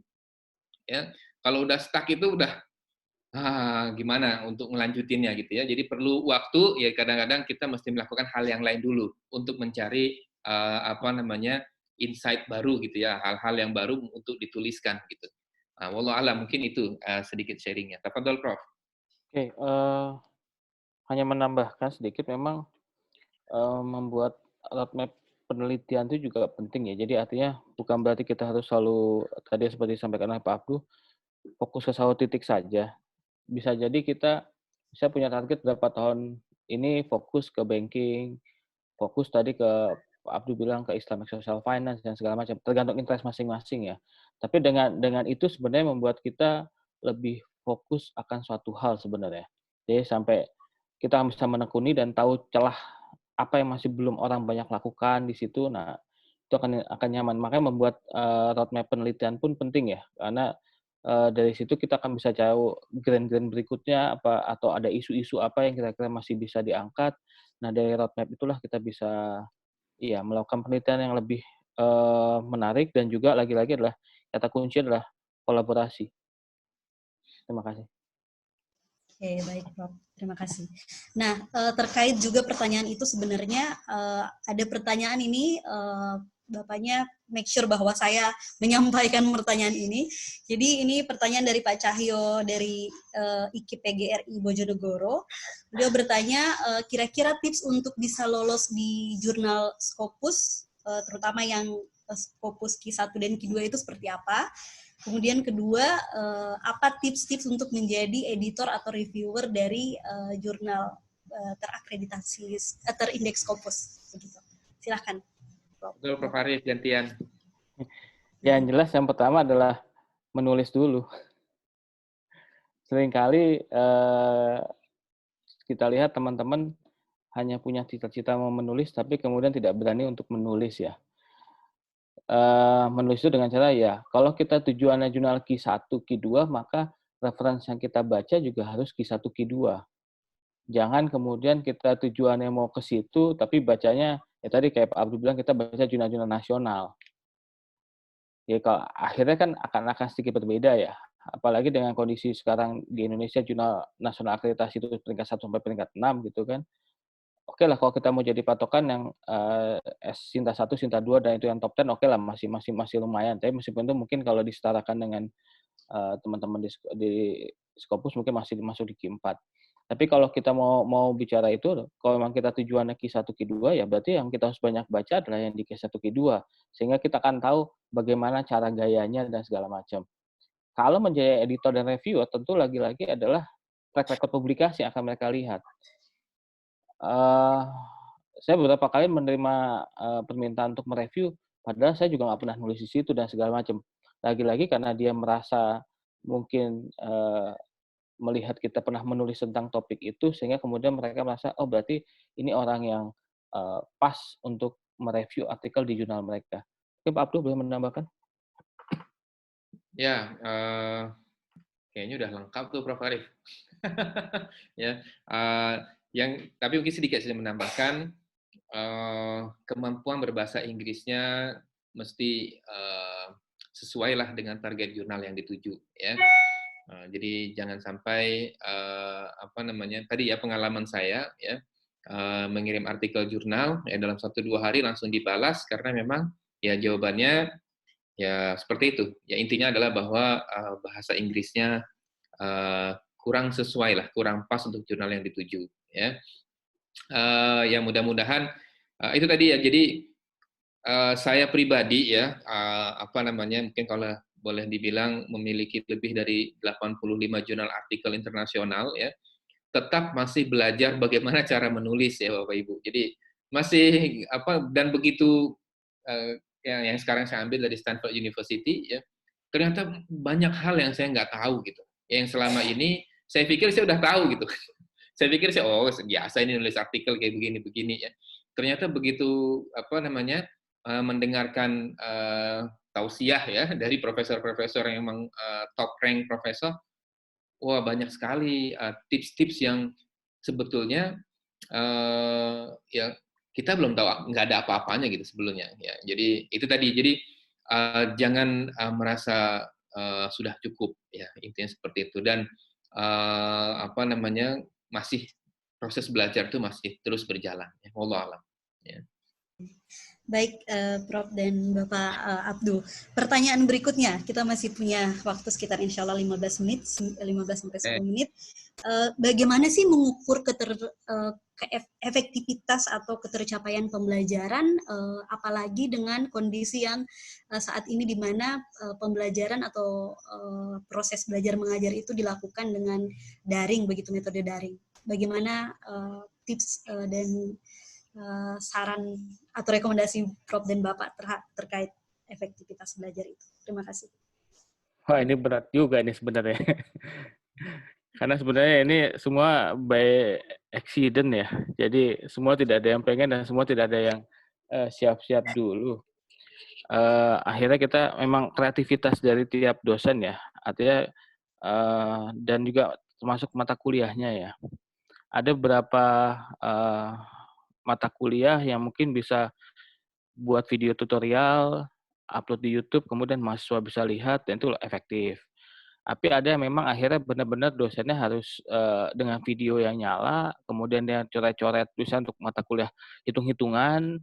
Ya, kalau udah stuck itu udah gimana untuk melanjutinnya gitu ya. Jadi perlu waktu ya, kadang-kadang kita mesti melakukan hal yang lain dulu untuk mencari insight baru gitu ya, hal-hal yang baru untuk dituliskan gitu. Wallahu a'lam, mungkin itu sedikit sharingnya. Tafadhol Prof. Oke, hanya menambahkan sedikit, memang membuat roadmap penelitian itu juga penting ya. Jadi artinya bukan berarti kita harus selalu, tadi seperti disampaikan oleh Pak Abdul, fokus ke satu titik saja. Bisa jadi kita bisa punya target berapa tahun ini fokus ke banking, fokus tadi ke Pak Abdul bilang ke Islamic Social Finance dan segala macam, tergantung interest masing-masing ya. Tapi dengan itu sebenarnya membuat kita lebih fokus akan suatu hal sebenarnya. Jadi sampai kita bisa menekuni dan tahu celah apa yang masih belum orang banyak lakukan di situ. Nah, itu akan nyaman. Makanya membuat roadmap penelitian pun penting ya, karena dari situ kita akan bisa tahu grand berikutnya apa, atau ada isu-isu apa yang kira-kira masih bisa diangkat. Nah, dari roadmap itulah kita bisa melakukan penelitian yang lebih menarik, dan juga lagi-lagi adalah kata kunci adalah kolaborasi. Terima kasih. Oke, baik Prof. Terima kasih. Nah, terkait juga pertanyaan itu sebenarnya ada pertanyaan ini, Bapaknya make sure bahwa saya menyampaikan pertanyaan ini. Jadi ini pertanyaan dari Pak Cahyo dari IKIP PGRI Bojonegoro. Beliau bertanya, kira-kira tips untuk bisa lolos di jurnal Scopus, terutama yang Scopus Q1 dan Q2 itu seperti apa? Kemudian kedua, apa tips-tips untuk menjadi editor atau reviewer dari jurnal terakreditasi, terindeks Scopus? Begitu. Silahkan. Betul, Prof. Arief, gantian. Yang jelas yang pertama adalah menulis dulu. Seringkali kita lihat teman-teman hanya punya cita-cita mau menulis, tapi kemudian tidak berani untuk menulis ya. Menulis itu dengan cara ya, kalau kita tujuannya jurnal Q1, Q2, maka referensi yang kita baca juga harus Q1, Q2. Jangan kemudian kita tujuannya mau ke situ, tapi bacanya, ya tadi kayak Pak Abdul bilang, kita baca jurnal-jurnal nasional. Ya kalau akhirnya kan akan sedikit berbeda ya. Apalagi dengan kondisi sekarang di Indonesia, jurnal nasional akreditasi itu peringkat 1 sampai peringkat 6 gitu kan. Oke lah kalau kita mau jadi patokan yang Sinta 1, Sinta 2 dan itu yang top 10, oke lah masih lumayan. Tapi meskipun itu mungkin kalau disetarakan dengan teman-teman di Scopus mungkin masih masuk di Q4. Tapi kalau kita mau bicara itu, kalau memang kita tujuannya Q1, Q2, ya berarti yang kita harus banyak baca adalah yang di Q1, Q2. Sehingga kita akan tahu bagaimana cara gayanya dan segala macam. Kalau menjadi editor dan reviewer, tentu lagi-lagi adalah track record publikasi yang akan mereka lihat. Saya beberapa kali menerima permintaan untuk mereview, padahal saya juga nggak pernah nulis di situ dan segala macam. Lagi-lagi karena dia merasa mungkin melihat kita pernah menulis tentang topik itu, sehingga kemudian mereka merasa, oh berarti ini orang yang pas untuk mereview artikel di jurnal mereka. Oke, Pak Abdul boleh menambahkan? Ya, kayaknya udah lengkap tuh Prof. Arif. Ya, tapi mungkin sedikit saya menambahkan, kemampuan berbahasa Inggrisnya mesti sesuai lah dengan target jurnal yang dituju, ya. Jadi jangan sampai tadi ya pengalaman saya ya mengirim artikel jurnal ya dalam 1-2 hari langsung dibalas karena memang ya jawabannya ya seperti itu. Ya intinya adalah bahwa bahasa Inggrisnya kurang sesuai lah, kurang pas untuk jurnal yang dituju ya. Ya mudah-mudahan itu tadi ya. Jadi saya pribadi ya mungkin kalau boleh dibilang memiliki lebih dari 85 jurnal artikel internasional ya, tetap masih belajar bagaimana cara menulis ya Bapak Ibu. Jadi masih dan begitu yang sekarang saya ambil dari Stanford University ya, ternyata banyak hal yang saya nggak tahu gitu. Yang selama ini saya pikir saya udah tahu gitu. Saya pikir biasa ini nulis artikel kayak begini-begini ya. Ternyata begitu mendengarkan tausiah ya dari profesor-profesor yang memang top rank profesor, wah banyak sekali tips-tips yang sebetulnya ya kita belum tahu, nggak ada apa-apanya gitu sebelumnya ya. Jadi itu tadi, jadi jangan merasa sudah cukup ya, intinya seperti itu. Dan masih proses belajar itu masih terus berjalan ya, wallahu a'lam ya. Baik, Prof. dan Bapak Abdul. Pertanyaan berikutnya, kita masih punya waktu sekitar insya Allah 15 menit, 15-10 menit. Bagaimana sih mengukur efektivitas atau ketercapaian pembelajaran, apalagi dengan kondisi yang saat ini di mana pembelajaran atau proses belajar mengajar itu dilakukan dengan daring, begitu metode daring. Bagaimana tips dan saran atau rekomendasi Prof dan Bapak terkait efektivitas belajar itu. Terima kasih. Wah, ini berat juga ini sebenarnya. Karena sebenarnya ini semua by accident ya. Jadi semua tidak ada yang pengen dan semua tidak ada yang siap-siap dulu. Akhirnya kita memang kreativitas dari tiap dosen ya. Artinya dan juga termasuk mata kuliahnya ya. Ada beberapa mata kuliah yang mungkin bisa buat video tutorial, upload di YouTube, kemudian mahasiswa bisa lihat, dan itu efektif. Tapi ada yang memang akhirnya benar-benar dosennya harus dengan video yang nyala, kemudian dia coret-coret tulisan untuk mata kuliah hitung-hitungan.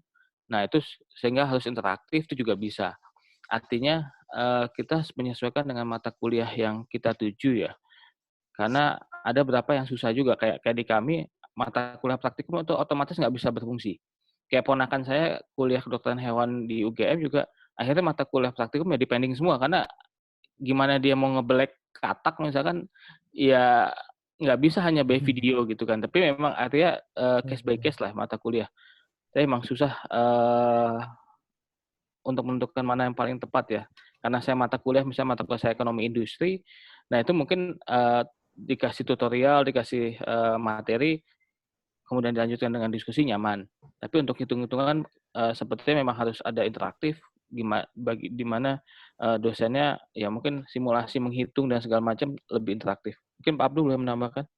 Nah itu sehingga harus interaktif, itu juga bisa. Artinya kita harus menyesuaikan dengan mata kuliah yang kita tuju ya. Karena ada beberapa yang susah juga, kayak di kami, mata kuliah praktikum itu otomatis nggak bisa berfungsi. Kayak ponakan saya kuliah kedokteran hewan di UGM juga, akhirnya mata kuliah praktikum ya dipending semua, karena gimana dia mau ngebelek katak misalkan, ya nggak bisa hanya by video gitu kan. Tapi memang artinya case by case lah mata kuliah. Tapi memang susah untuk menentukan mana yang paling tepat ya. Karena saya mata kuliah, misalnya mata kuliah saya ekonomi industri, nah itu mungkin dikasih tutorial, dikasih materi, kemudian dilanjutkan dengan diskusi nyaman. Tapi untuk hitung-hitungan sepertinya memang harus ada interaktif di mana dosennya ya mungkin simulasi menghitung dan segala macam lebih interaktif. Mungkin Pak Abdul boleh menambahkan?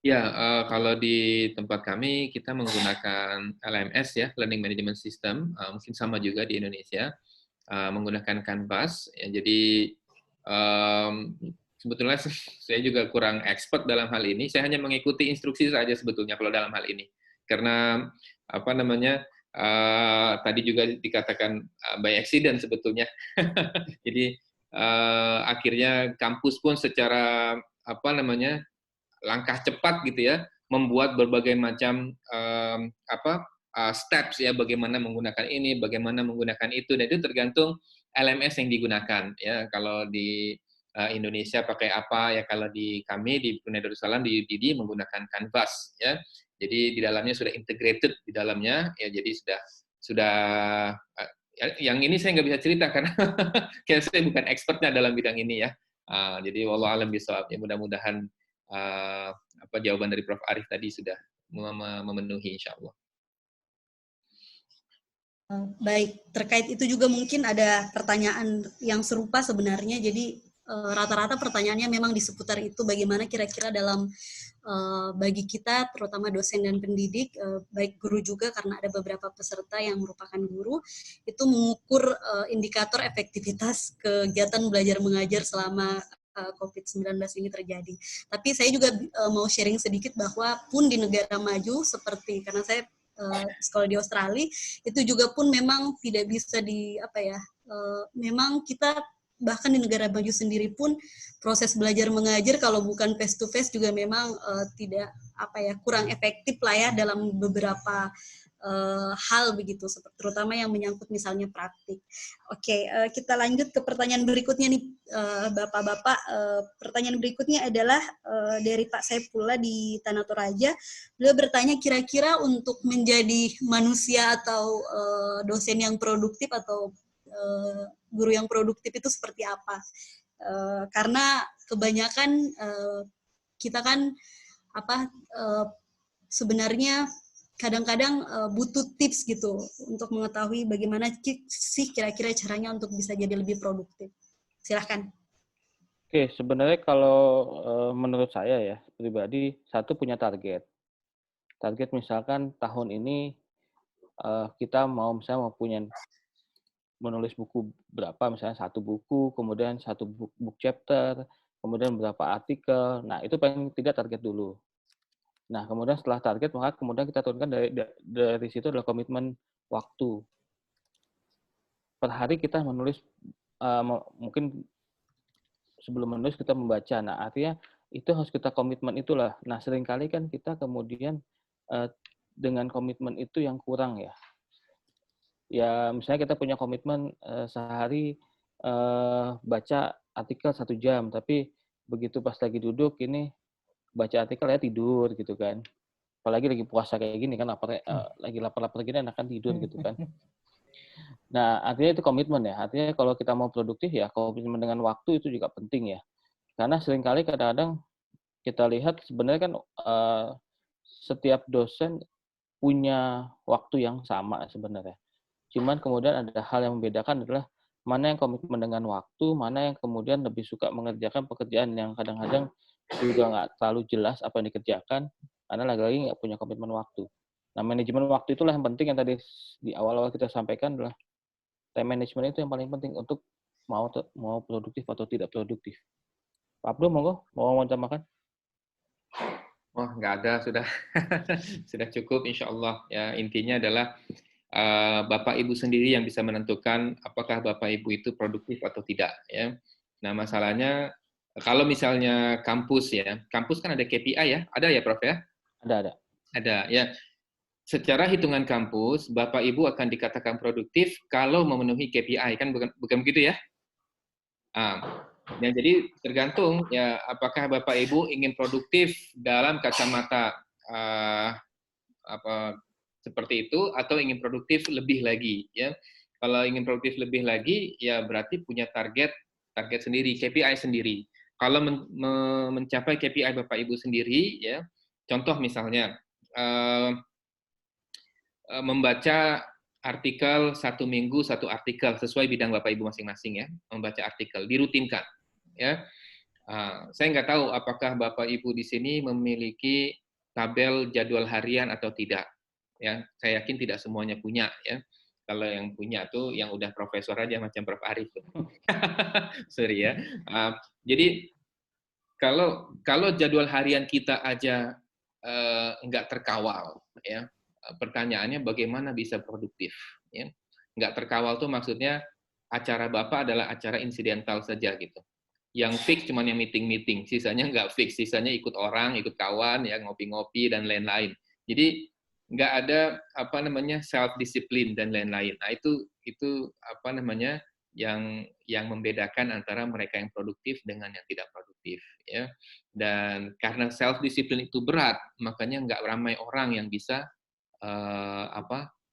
Ya, kalau di tempat kami kita menggunakan LMS ya, Learning Management System, mungkin sama juga di Indonesia, menggunakan Canvas. Ya, jadi sebetulnya saya juga kurang expert dalam hal ini. Saya hanya mengikuti instruksi saja sebetulnya kalau dalam hal ini, karena apa namanya tadi juga dikatakan by accident sebetulnya. Jadi akhirnya kampus pun secara apa namanya langkah cepat gitu ya, membuat berbagai macam steps ya, bagaimana menggunakan ini, bagaimana menggunakan itu, dan itu tergantung LMS yang digunakan ya. Kalau di Indonesia pakai apa ya, kalau di kami di Brunei Darussalam di UTD menggunakan Canvas ya. Jadi di dalamnya sudah integrated di dalamnya ya, jadi sudah yang ini saya nggak bisa cerita karena kayak saya bukan expertnya dalam bidang ini ya. Jadi wallahu alam bisawab ya, mudah-mudahan jawaban dari Prof. Arif tadi sudah memenuhi insya Allah. Baik, terkait itu juga mungkin ada pertanyaan yang serupa sebenarnya. Jadi rata-rata pertanyaannya memang di seputar itu, bagaimana kira-kira dalam bagi kita, terutama dosen dan pendidik, baik guru juga karena ada beberapa peserta yang merupakan guru, itu mengukur indikator efektivitas kegiatan belajar mengajar selama COVID-19 ini terjadi. Tapi saya juga mau sharing sedikit bahwa pun di negara maju seperti, karena saya sekolah di Australia, itu juga pun memang tidak bisa memang kita bahkan di negara maju sendiri pun proses belajar mengajar kalau bukan face to face juga memang tidak kurang efektif lah ya dalam beberapa hal begitu, terutama yang menyangkut misalnya praktik. Oke, kita lanjut ke pertanyaan berikutnya nih Bapak-bapak. Pertanyaan berikutnya adalah dari Pak Saifullah di Tanah Toraja. Beliau bertanya kira-kira untuk menjadi manusia atau dosen yang produktif atau guru yang produktif itu seperti apa? Karena kebanyakan kita kan sebenarnya kadang-kadang butuh tips gitu untuk mengetahui bagaimana sih kira-kira caranya untuk bisa jadi lebih produktif. Silahkan. Oke, sebenarnya kalau menurut saya ya pribadi, satu punya target. Target misalkan tahun ini kita misalnya mau menulis buku berapa, misalnya 1 buku, kemudian 1 book chapter, kemudian berapa artikel. Nah, itu paling tidak target dulu. Nah, kemudian setelah target, maka kemudian kita turunkan dari situ adalah komitmen waktu. Per hari kita menulis, mungkin sebelum menulis kita membaca. Nah, artinya itu harus kita komitmen itulah. Nah, seringkali kan kita kemudian dengan komitmen itu yang kurang ya. Ya, misalnya kita punya komitmen sehari baca artikel 1 jam, tapi begitu pas lagi duduk ini baca artikel ya tidur gitu kan. Apalagi lagi puasa kayak gini kan, lagi lapar-lapar gini enakan tidur gitu kan. Nah, artinya itu komitmen ya. Artinya kalau kita mau produktif ya komitmen dengan waktu itu juga penting ya. Karena seringkali kadang-kadang kita lihat sebenarnya kan setiap dosen punya waktu yang sama sebenarnya. Cuman kemudian ada hal yang membedakan adalah mana yang komitmen dengan waktu, mana yang kemudian lebih suka mengerjakan pekerjaan yang kadang-kadang juga nggak terlalu jelas apa yang dikerjakan, karena lagi-lagi nggak punya komitmen waktu. Nah, manajemen waktu itulah yang penting yang tadi di awal-awal kita sampaikan adalah time management itu yang paling penting untuk mau produktif atau tidak produktif. Pak Abdul, monggo, mau tambahkan? Oh, nggak ada, sudah sudah cukup insya Allah. Ya, intinya adalah Bapak Ibu sendiri yang bisa menentukan apakah Bapak Ibu itu produktif atau tidak. Ya. Nah, masalahnya kalau misalnya kampus ya, kampus kan ada KPI ya, ada ya Prof ya? Ada. Ada ya. Secara hitungan kampus, Bapak Ibu akan dikatakan produktif kalau memenuhi KPI, kan bukan begitu ya? Ya, jadi tergantung ya apakah Bapak Ibu ingin produktif dalam kacamata seperti itu atau ingin produktif lebih lagi ya. Kalau ingin produktif lebih lagi ya berarti punya target sendiri, KPI sendiri. Kalau mencapai KPI Bapak Ibu sendiri ya, contoh misalnya membaca artikel 1 minggu 1 artikel sesuai bidang Bapak Ibu masing-masing ya, membaca artikel, dirutinkan ya. Saya nggak tahu apakah Bapak Ibu di sini memiliki tabel jadwal harian atau tidak. Ya, saya yakin tidak semuanya punya ya. Kalau yang punya tuh yang udah profesor aja macam Prof. Arif. Sorry ya. Jadi kalau jadwal harian kita aja nggak terkawal ya, pertanyaannya bagaimana bisa produktif ya. Nggak terkawal tuh maksudnya acara Bapak adalah acara insidental saja gitu. Yang fix cuma yang meeting-meeting, sisanya nggak fix, sisanya ikut orang, ikut kawan, ya ngopi-ngopi dan lain-lain. Jadi nggak ada apa namanya self discipline dan lain-lain. Nah itu apa namanya yang membedakan antara mereka yang produktif dengan yang tidak produktif, ya. Dan karena self discipline itu berat, makanya nggak ramai orang yang bisa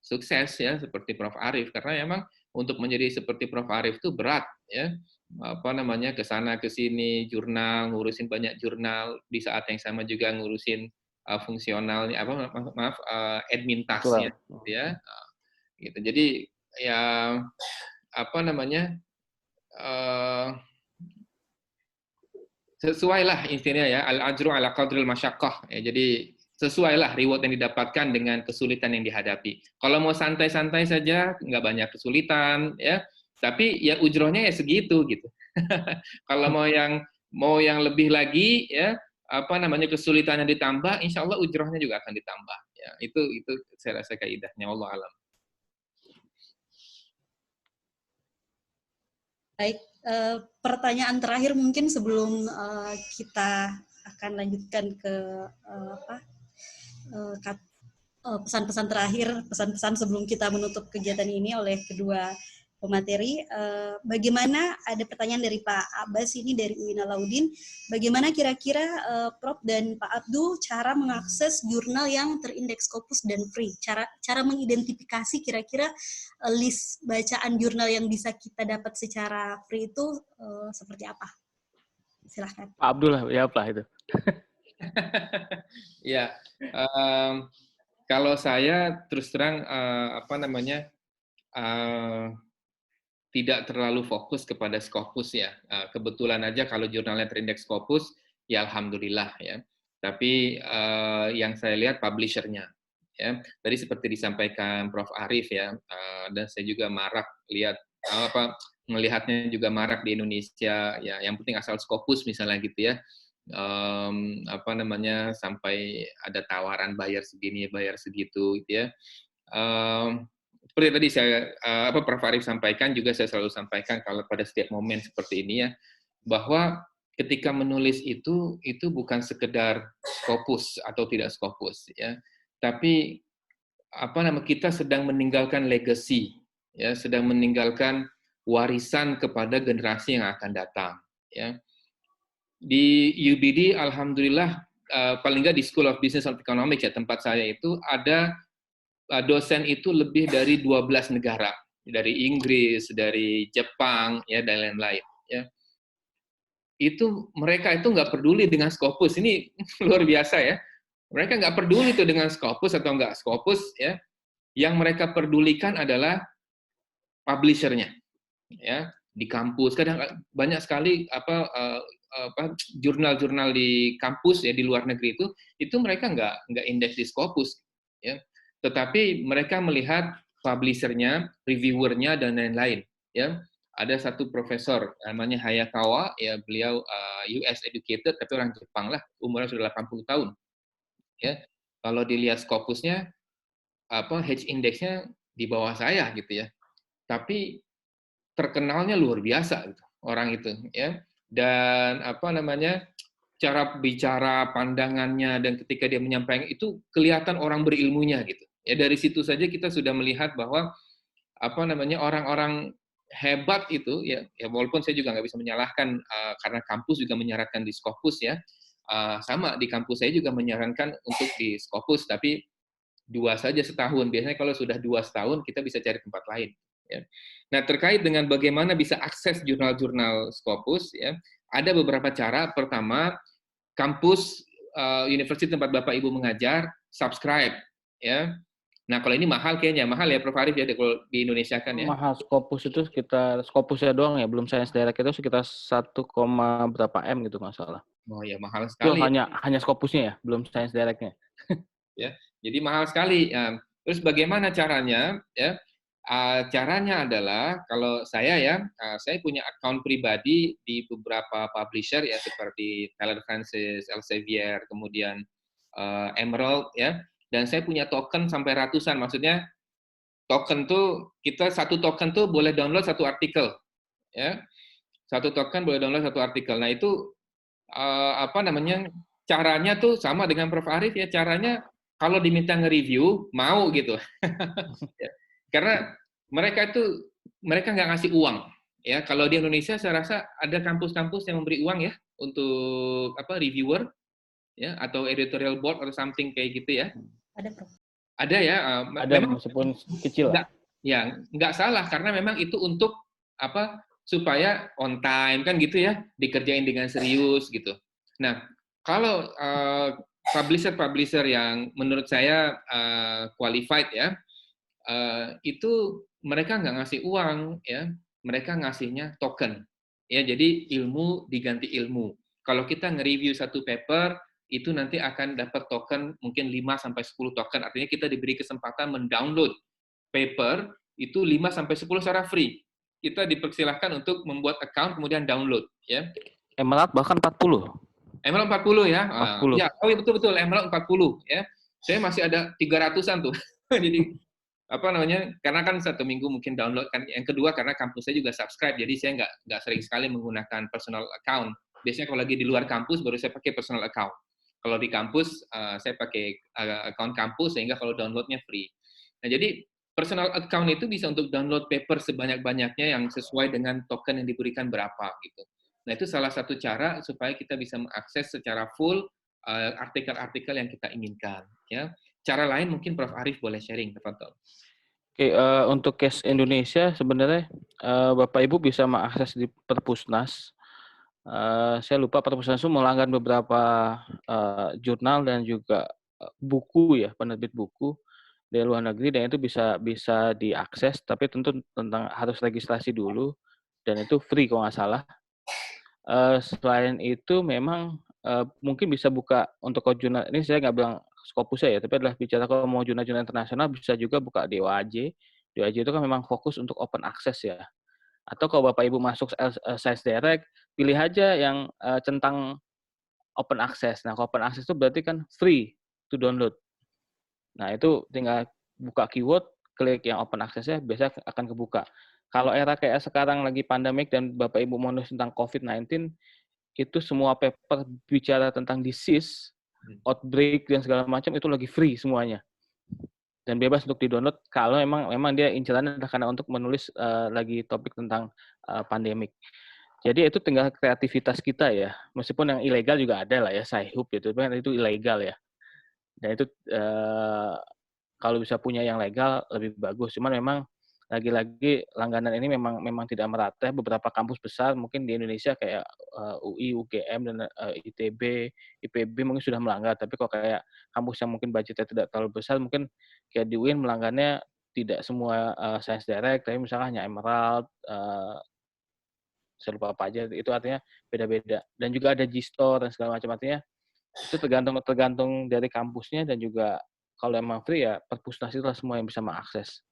sukses ya seperti Prof. Arif, karena memang untuk menjadi seperti Prof. Arif itu berat ya. Apa namanya kesana kesini jurnal, ngurusin banyak jurnal, di saat yang sama juga ngurusin fungsionalnya admin task-nya ya gitu. Jadi ya apa namanya sesuailah intinya ya, al-ajru ala qadril masyaqqah ya. Jadi sesuailah reward yang didapatkan dengan kesulitan yang dihadapi. Kalau mau santai-santai saja nggak banyak kesulitan ya, tapi ya ujrohnya ya segitu gitu. Kalau mau yang lebih lagi ya, apa namanya kesulitannya ditambah, insya Allah ujrohnya juga akan ditambah. Ya, itu saya rasa kaidahnya, Allah alam. Baik, pertanyaan terakhir mungkin sebelum kita akan lanjutkan ke pesan-pesan terakhir, pesan-pesan sebelum kita menutup kegiatan ini oleh kedua pemateri. Bagaimana, ada pertanyaan dari Pak Abbas ini dari UIN Alauddin, bagaimana kira-kira Prof dan Pak Abdul cara mengakses jurnal yang terindeks Scopus dan free? Cara mengidentifikasi kira-kira list bacaan jurnal yang bisa kita dapat secara free itu seperti apa? Silahkan. Pak Abdul lah, ya apa itu? Ya, kalau saya terus terang tidak terlalu fokus kepada Scopus ya. Kebetulan aja kalau jurnalnya terindeks Scopus, ya alhamdulillah ya. Tapi yang saya lihat publisher-nya. Ya. Tadi seperti disampaikan Prof. Arif ya, dan saya juga marak melihatnya juga marak di Indonesia. Ya, yang penting asal Scopus misalnya gitu ya. Sampai ada tawaran bayar segini, bayar segitu gitu ya. Seperti tadi Prof. Arif sampaikan, juga saya selalu sampaikan kalau pada setiap momen seperti ini ya, bahwa ketika menulis itu bukan sekedar Scopus atau tidak Scopus ya, tapi kita sedang meninggalkan legacy ya, sedang meninggalkan warisan kepada generasi yang akan datang ya. Di UBD alhamdulillah paling nggak di School of Business and Economics ya, tempat saya itu ada dosen itu lebih dari 12 negara, dari Inggris, dari Jepang, ya dan lain-lain. Ya. Mereka itu nggak peduli dengan Scopus, ini luar biasa ya. Mereka nggak peduli itu dengan Scopus atau nggak Scopus, ya. Yang mereka pedulikan adalah publisher-nya, ya. Di kampus kadang banyak sekali jurnal-jurnal di kampus ya di luar negeri itu mereka nggak indeks di Scopus, ya. Tetapi mereka melihat publisher-nya, reviewer-nya, dan lain-lain. Ya, ada satu profesor namanya Hayakawa, ya beliau US educated, tapi orang Jepang lah, umurnya sudah 80 tahun. Ya, kalau dilihat Scopus-nya, H-index-nya di bawah saya gitu ya. Tapi terkenalnya luar biasa gitu, orang itu. Ya, dan cara bicara, pandangannya, dan ketika dia menyampaikan itu kelihatan orang berilmunya gitu. Ya dari situ saja kita sudah melihat bahwa orang-orang hebat itu ya walaupun saya juga nggak bisa menyalahkan karena kampus juga menyarankan di Scopus ya, sama di kampus saya juga menyarankan untuk di Scopus, tapi 2 saja setahun. Biasanya kalau sudah 2 setahun kita bisa cari tempat lain. Ya. Nah terkait dengan bagaimana bisa akses jurnal-jurnal Scopus ya, ada beberapa cara. Pertama, kampus universitas tempat Bapak Ibu mengajar subscribe ya. Nah, kalau ini mahal kayaknya, mahal ya Prof. Arif ya kalau di Indonesia kan ya. Mahal. Scopus itu sekitar, Scopusnya doang ya, belum Science Direct itu sekitar 1, berapa M gitu nggak salah. Oh ya, mahal Itu sekali. hanya Scopusnya ya, belum Science Direct-nya. Ya, jadi mahal sekali. Terus bagaimana caranya? Ya, caranya adalah kalau saya ya, saya punya account pribadi di beberapa publisher ya seperti Taylor Francis, Elsevier, kemudian Emerald ya. Dan saya punya token sampai ratusan. Maksudnya token tuh kita satu token tuh boleh download satu artikel ya. Satu token boleh download satu artikel. Nah, itu apa namanya? Caranya tuh sama dengan Prof. Arif ya. Caranya kalau diminta nge-review mau gitu. Ya. Karena mereka nggak ngasih uang ya. Kalau di Indonesia saya rasa ada kampus-kampus yang memberi uang ya untuk apa reviewer ya atau editorial board atau something kayak gitu ya. Ada, Prof. Ada ya. Ada Memang meskipun kecil lah. nggak salah karena memang itu untuk apa supaya on time kan gitu ya dikerjain dengan serius gitu. Nah kalau publisher yang menurut saya qualified ya itu mereka nggak ngasih uang ya mereka ngasihnya token ya jadi ilmu diganti ilmu. Kalau kita nge-review satu paper itu nanti akan dapat token mungkin 5-10 token artinya kita diberi kesempatan mendownload paper itu 5-10 secara free. Kita dipersilahkan untuk membuat account kemudian download ya. Emerald bahkan 40. Emerald 40 ya. 40. Ya, oh betul Emerald 40 ya. Saya masih ada 300-an tuh. Jadi apa namanya? Karena kan satu minggu mungkin download kan. Yang kedua karena kampus saya juga subscribe, jadi saya nggak sering sekali menggunakan personal account. Biasanya kalau lagi di luar kampus baru saya pakai personal account. Kalau di kampus saya pakai account kampus sehingga kalau downloadnya free. Nah jadi personal account itu bisa untuk download paper sebanyak-banyaknya yang sesuai dengan token yang diberikan berapa gitu. Nah itu salah satu cara supaya kita bisa mengakses secara full artikel-artikel yang kita inginkan. Ya. Cara lain mungkin Prof. Arif boleh sharing, teman-teman. Oke, untuk case Indonesia sebenarnya Bapak Ibu bisa mengakses di Perpusnas. Saya lupa Perpusnas itu melanggan beberapa jurnal dan juga buku ya, penerbit buku dari luar negeri dan itu bisa diakses, tapi tentu tentang harus registrasi dulu dan itu free kalau nggak salah. Selain itu memang mungkin bisa buka untuk jurnal ini saya nggak bilang Scopusnya ya, tapi adalah bicara kalau mau jurnal-jurnal internasional bisa juga buka DOAJ. DOAJ itu kan memang fokus untuk open access ya. Atau kalau Bapak Ibu masuk Science Direct, pilih aja yang tentang open access. Nah, kalau open access itu berarti kan free to download. Nah, itu tinggal buka keyword, klik yang open access-nya, biasanya akan kebuka. Kalau era kayak sekarang lagi pandemik dan Bapak Ibu mau nulis tentang COVID-19, itu semua paper bicara tentang disease, outbreak, dan segala macam, itu lagi free semuanya. Dan bebas untuk di-download kalau memang dia incerannya adalah karena untuk menulis lagi topik tentang pandemik. Jadi itu tinggal kreativitas kita ya. Meskipun yang ilegal juga ada lah ya, Sci-Hub gitu, tapi kan itu ilegal ya. Dan itu kalau bisa punya yang legal lebih bagus. Cuman memang lagi-lagi langganan ini memang tidak merata. Beberapa kampus besar mungkin di Indonesia kayak UI, UGM dan ITB, IPB mungkin sudah melanggar. Tapi kok kayak kampus yang mungkin budgetnya tidak terlalu besar, mungkin kayak di UIN melanggarnya tidak semua Science Direct, tapi misalnya hanya Emerald, saya lupa apa aja. Itu artinya beda-beda. Dan juga ada G-Store dan segala macam, artinya itu tergantung dari kampusnya dan juga kalau emang free ya Perpusnas itulah semua yang bisa mengakses.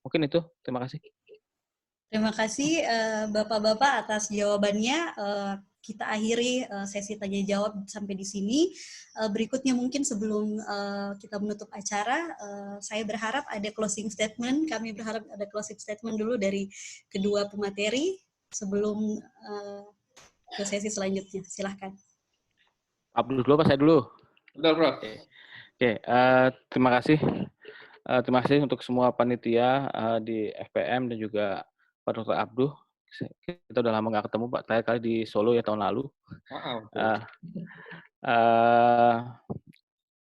Mungkin itu. Terima kasih. Terima kasih Bapak-Bapak atas jawabannya. Kita akhiri sesi tanya jawab sampai di sini. Berikutnya mungkin sebelum kita menutup acara, saya berharap ada closing statement. Kami berharap ada closing statement dulu dari kedua pemateri sebelum ke sesi selanjutnya. Silahkan. Abdul dulu apa saya dulu? Betul, Prof. Oke, terima kasih. Terima kasih untuk semua panitia di FPM dan juga Pak Dr. Abduh. Kita udah lama nggak ketemu Pak, terakhir kali di Solo ya tahun lalu.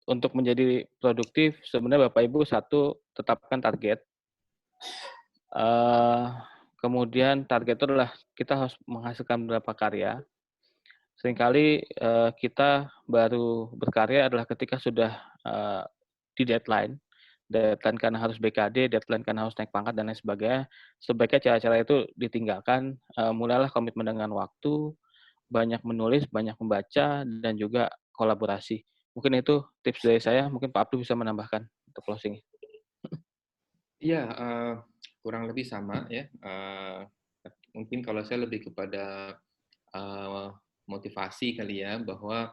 Untuk menjadi produktif, sebenarnya Bapak Ibu satu, tetapkan target. Kemudian target itu adalah kita harus menghasilkan beberapa karya. Seringkali kita baru berkarya adalah ketika sudah di deadline deadline karena harus BKD, deadline karena harus naik pangkat dan lain sebagainya. Sebaiknya cara-cara itu ditinggalkan, mulailah komitmen dengan waktu, banyak menulis, banyak membaca, dan juga kolaborasi. Mungkin itu tips dari saya, mungkin Pak Abdul bisa menambahkan untuk closing. Iya, kurang lebih sama ya. Mungkin kalau saya lebih kepada motivasi kali ya, bahwa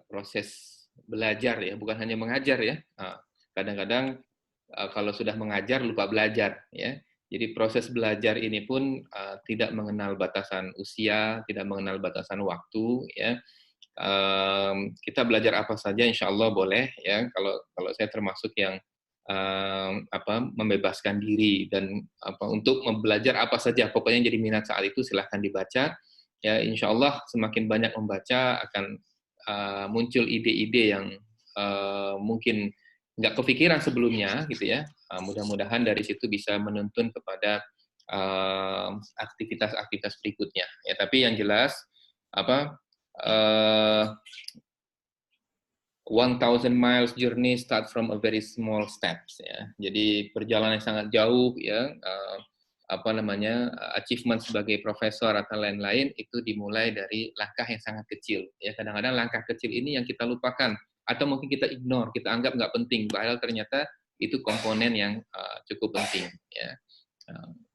proses belajar ya, bukan hanya mengajar ya. Kadang-kadang kalau sudah mengajar lupa belajar ya. Jadi proses belajar ini pun tidak mengenal batasan usia, tidak mengenal batasan waktu ya. Kita belajar apa saja insya Allah boleh ya. Kalau saya termasuk yang membebaskan diri dan untuk belajar apa saja, pokoknya jadi minat saat itu silahkan dibaca ya. Insya Allah semakin banyak membaca akan muncul ide-ide yang mungkin nggak kepikiran sebelumnya gitu ya. Mudah-mudahan dari situ bisa menuntun kepada aktivitas-aktivitas berikutnya ya. Tapi yang jelas 1,000 miles journey start from a very small steps ya. Jadi perjalanan yang sangat jauh ya, achievement sebagai profesor atau lain-lain itu dimulai dari langkah yang sangat kecil ya. Kadang-kadang langkah kecil ini yang kita lupakan atau mungkin kita ignore, kita anggap nggak penting, padahal ternyata itu komponen yang cukup penting ya.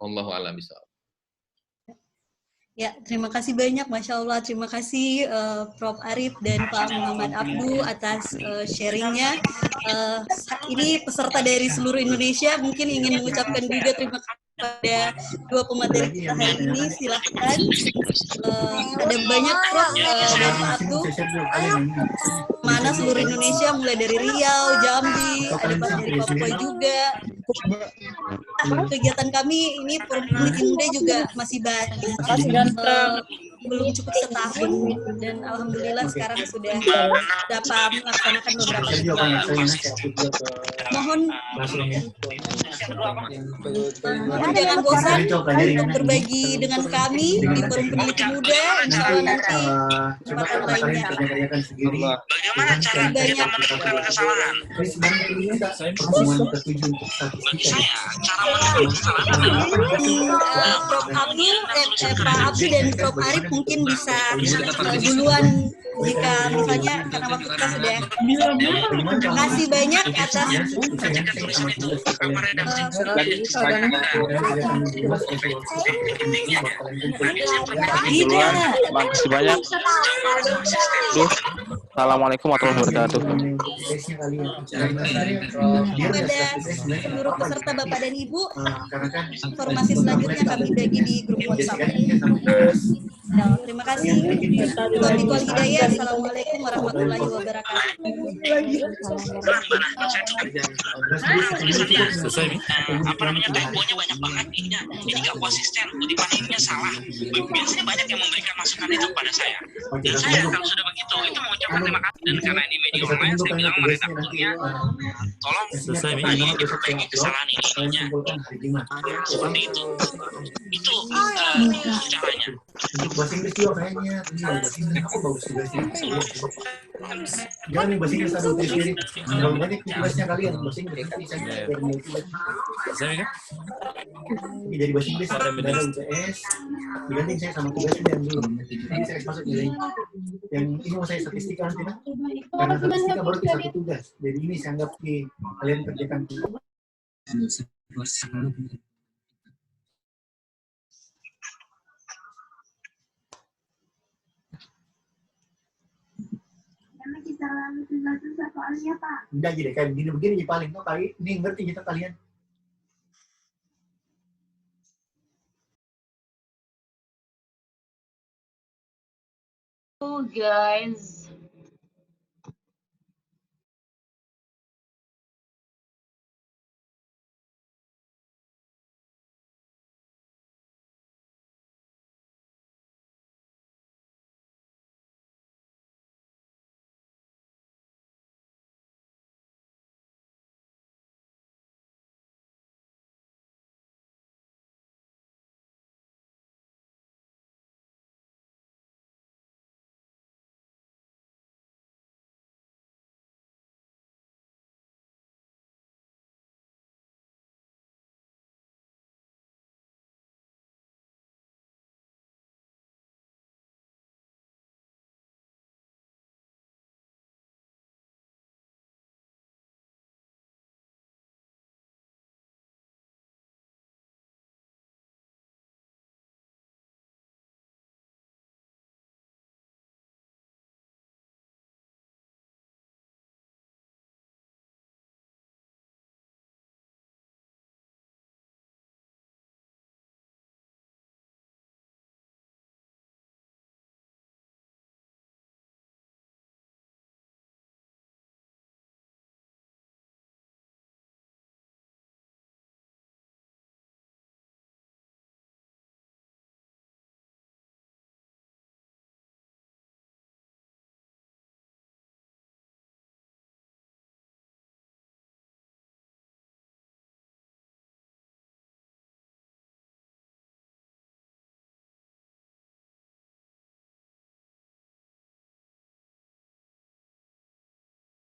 Wallahu a'lam bishawab. Ya, terima kasih banyak, Masya Allah. Terima kasih Prof. Arif dan Pak Muhammad Abdu atas sharingnya. Ini peserta dari seluruh Indonesia mungkin ingin mengucapkan juga terima kasih pada dua pemateri kita hari ini. Silahkan. Ada banyak Prof. Dan Pak Abdu. Mana seluruh Indonesia, mulai dari Riau, Jambi, ada Pak dari Papua juga. Kegiatan kami ini Forum Peneliti Muda juga masih belum cukup setahun, dan alhamdulillah sekarang sudah dapat melaksanakan beberapa kegiatan. Mohon jangan bosan untuk berbagi dengan kami di Forum Peneliti Muda. Insya Allah nanti kesempatan lainnya. Bagaimana cara kita menemukan kesalahan? Bagi saya, cara menemukan kesalahan adalah Prof. Abdu, Pak Abdu dan Prof. Arif mungkin bisa duluan jika misalnya karena waktu kita sudah. Terima kasih banyak atas jika tulisan itu apa redaksi pentingnya Duluan, makasih banyak. Assalamualaikum warahmatullahi wabarakatuh. Kepada seluruh peserta Bapak dan Ibu, informasi selanjutnya kami bagi di grup WhatsApp. Terima kasih. Taufiq wal hidayah. Assalamualaikum warahmatullahi wabarakatuh. temponya banyak banget ininya, jadi nggak konsisten, kutipannya salah. Biasanya banyak yang memberikan masukan itu kepada saya. Dan saya kalau sudah begitu, itu mengucapkan terima kasih. Dan karena ini media online, saya bilang sama redakturnya, tolong diperbaiki kesalahan ininya. Seperti itu. Itu caranya. Untuk bahasa Inggris juga kayaknya, bahasa Inggris aku bagus tugasnya. Jangan bahasa Inggris satu sendiri. Terlalu banyak tugasnya kalian bahasa Inggris. Saya kan? Jadi bahasa Inggris ada UTS. Digantiin saya sama tugasnya yang dulu. Jadi saya masuk nilai. Yang ini mau saya statistika nanti. Karena statistika baru satu tugas. Jadi ini saya anggap kalian kerjakan. Kita lalu tinggal soalnya Pak. Enggak jadi kayak begini paling tuh kali ini ngerti kita kalian. Oh guys.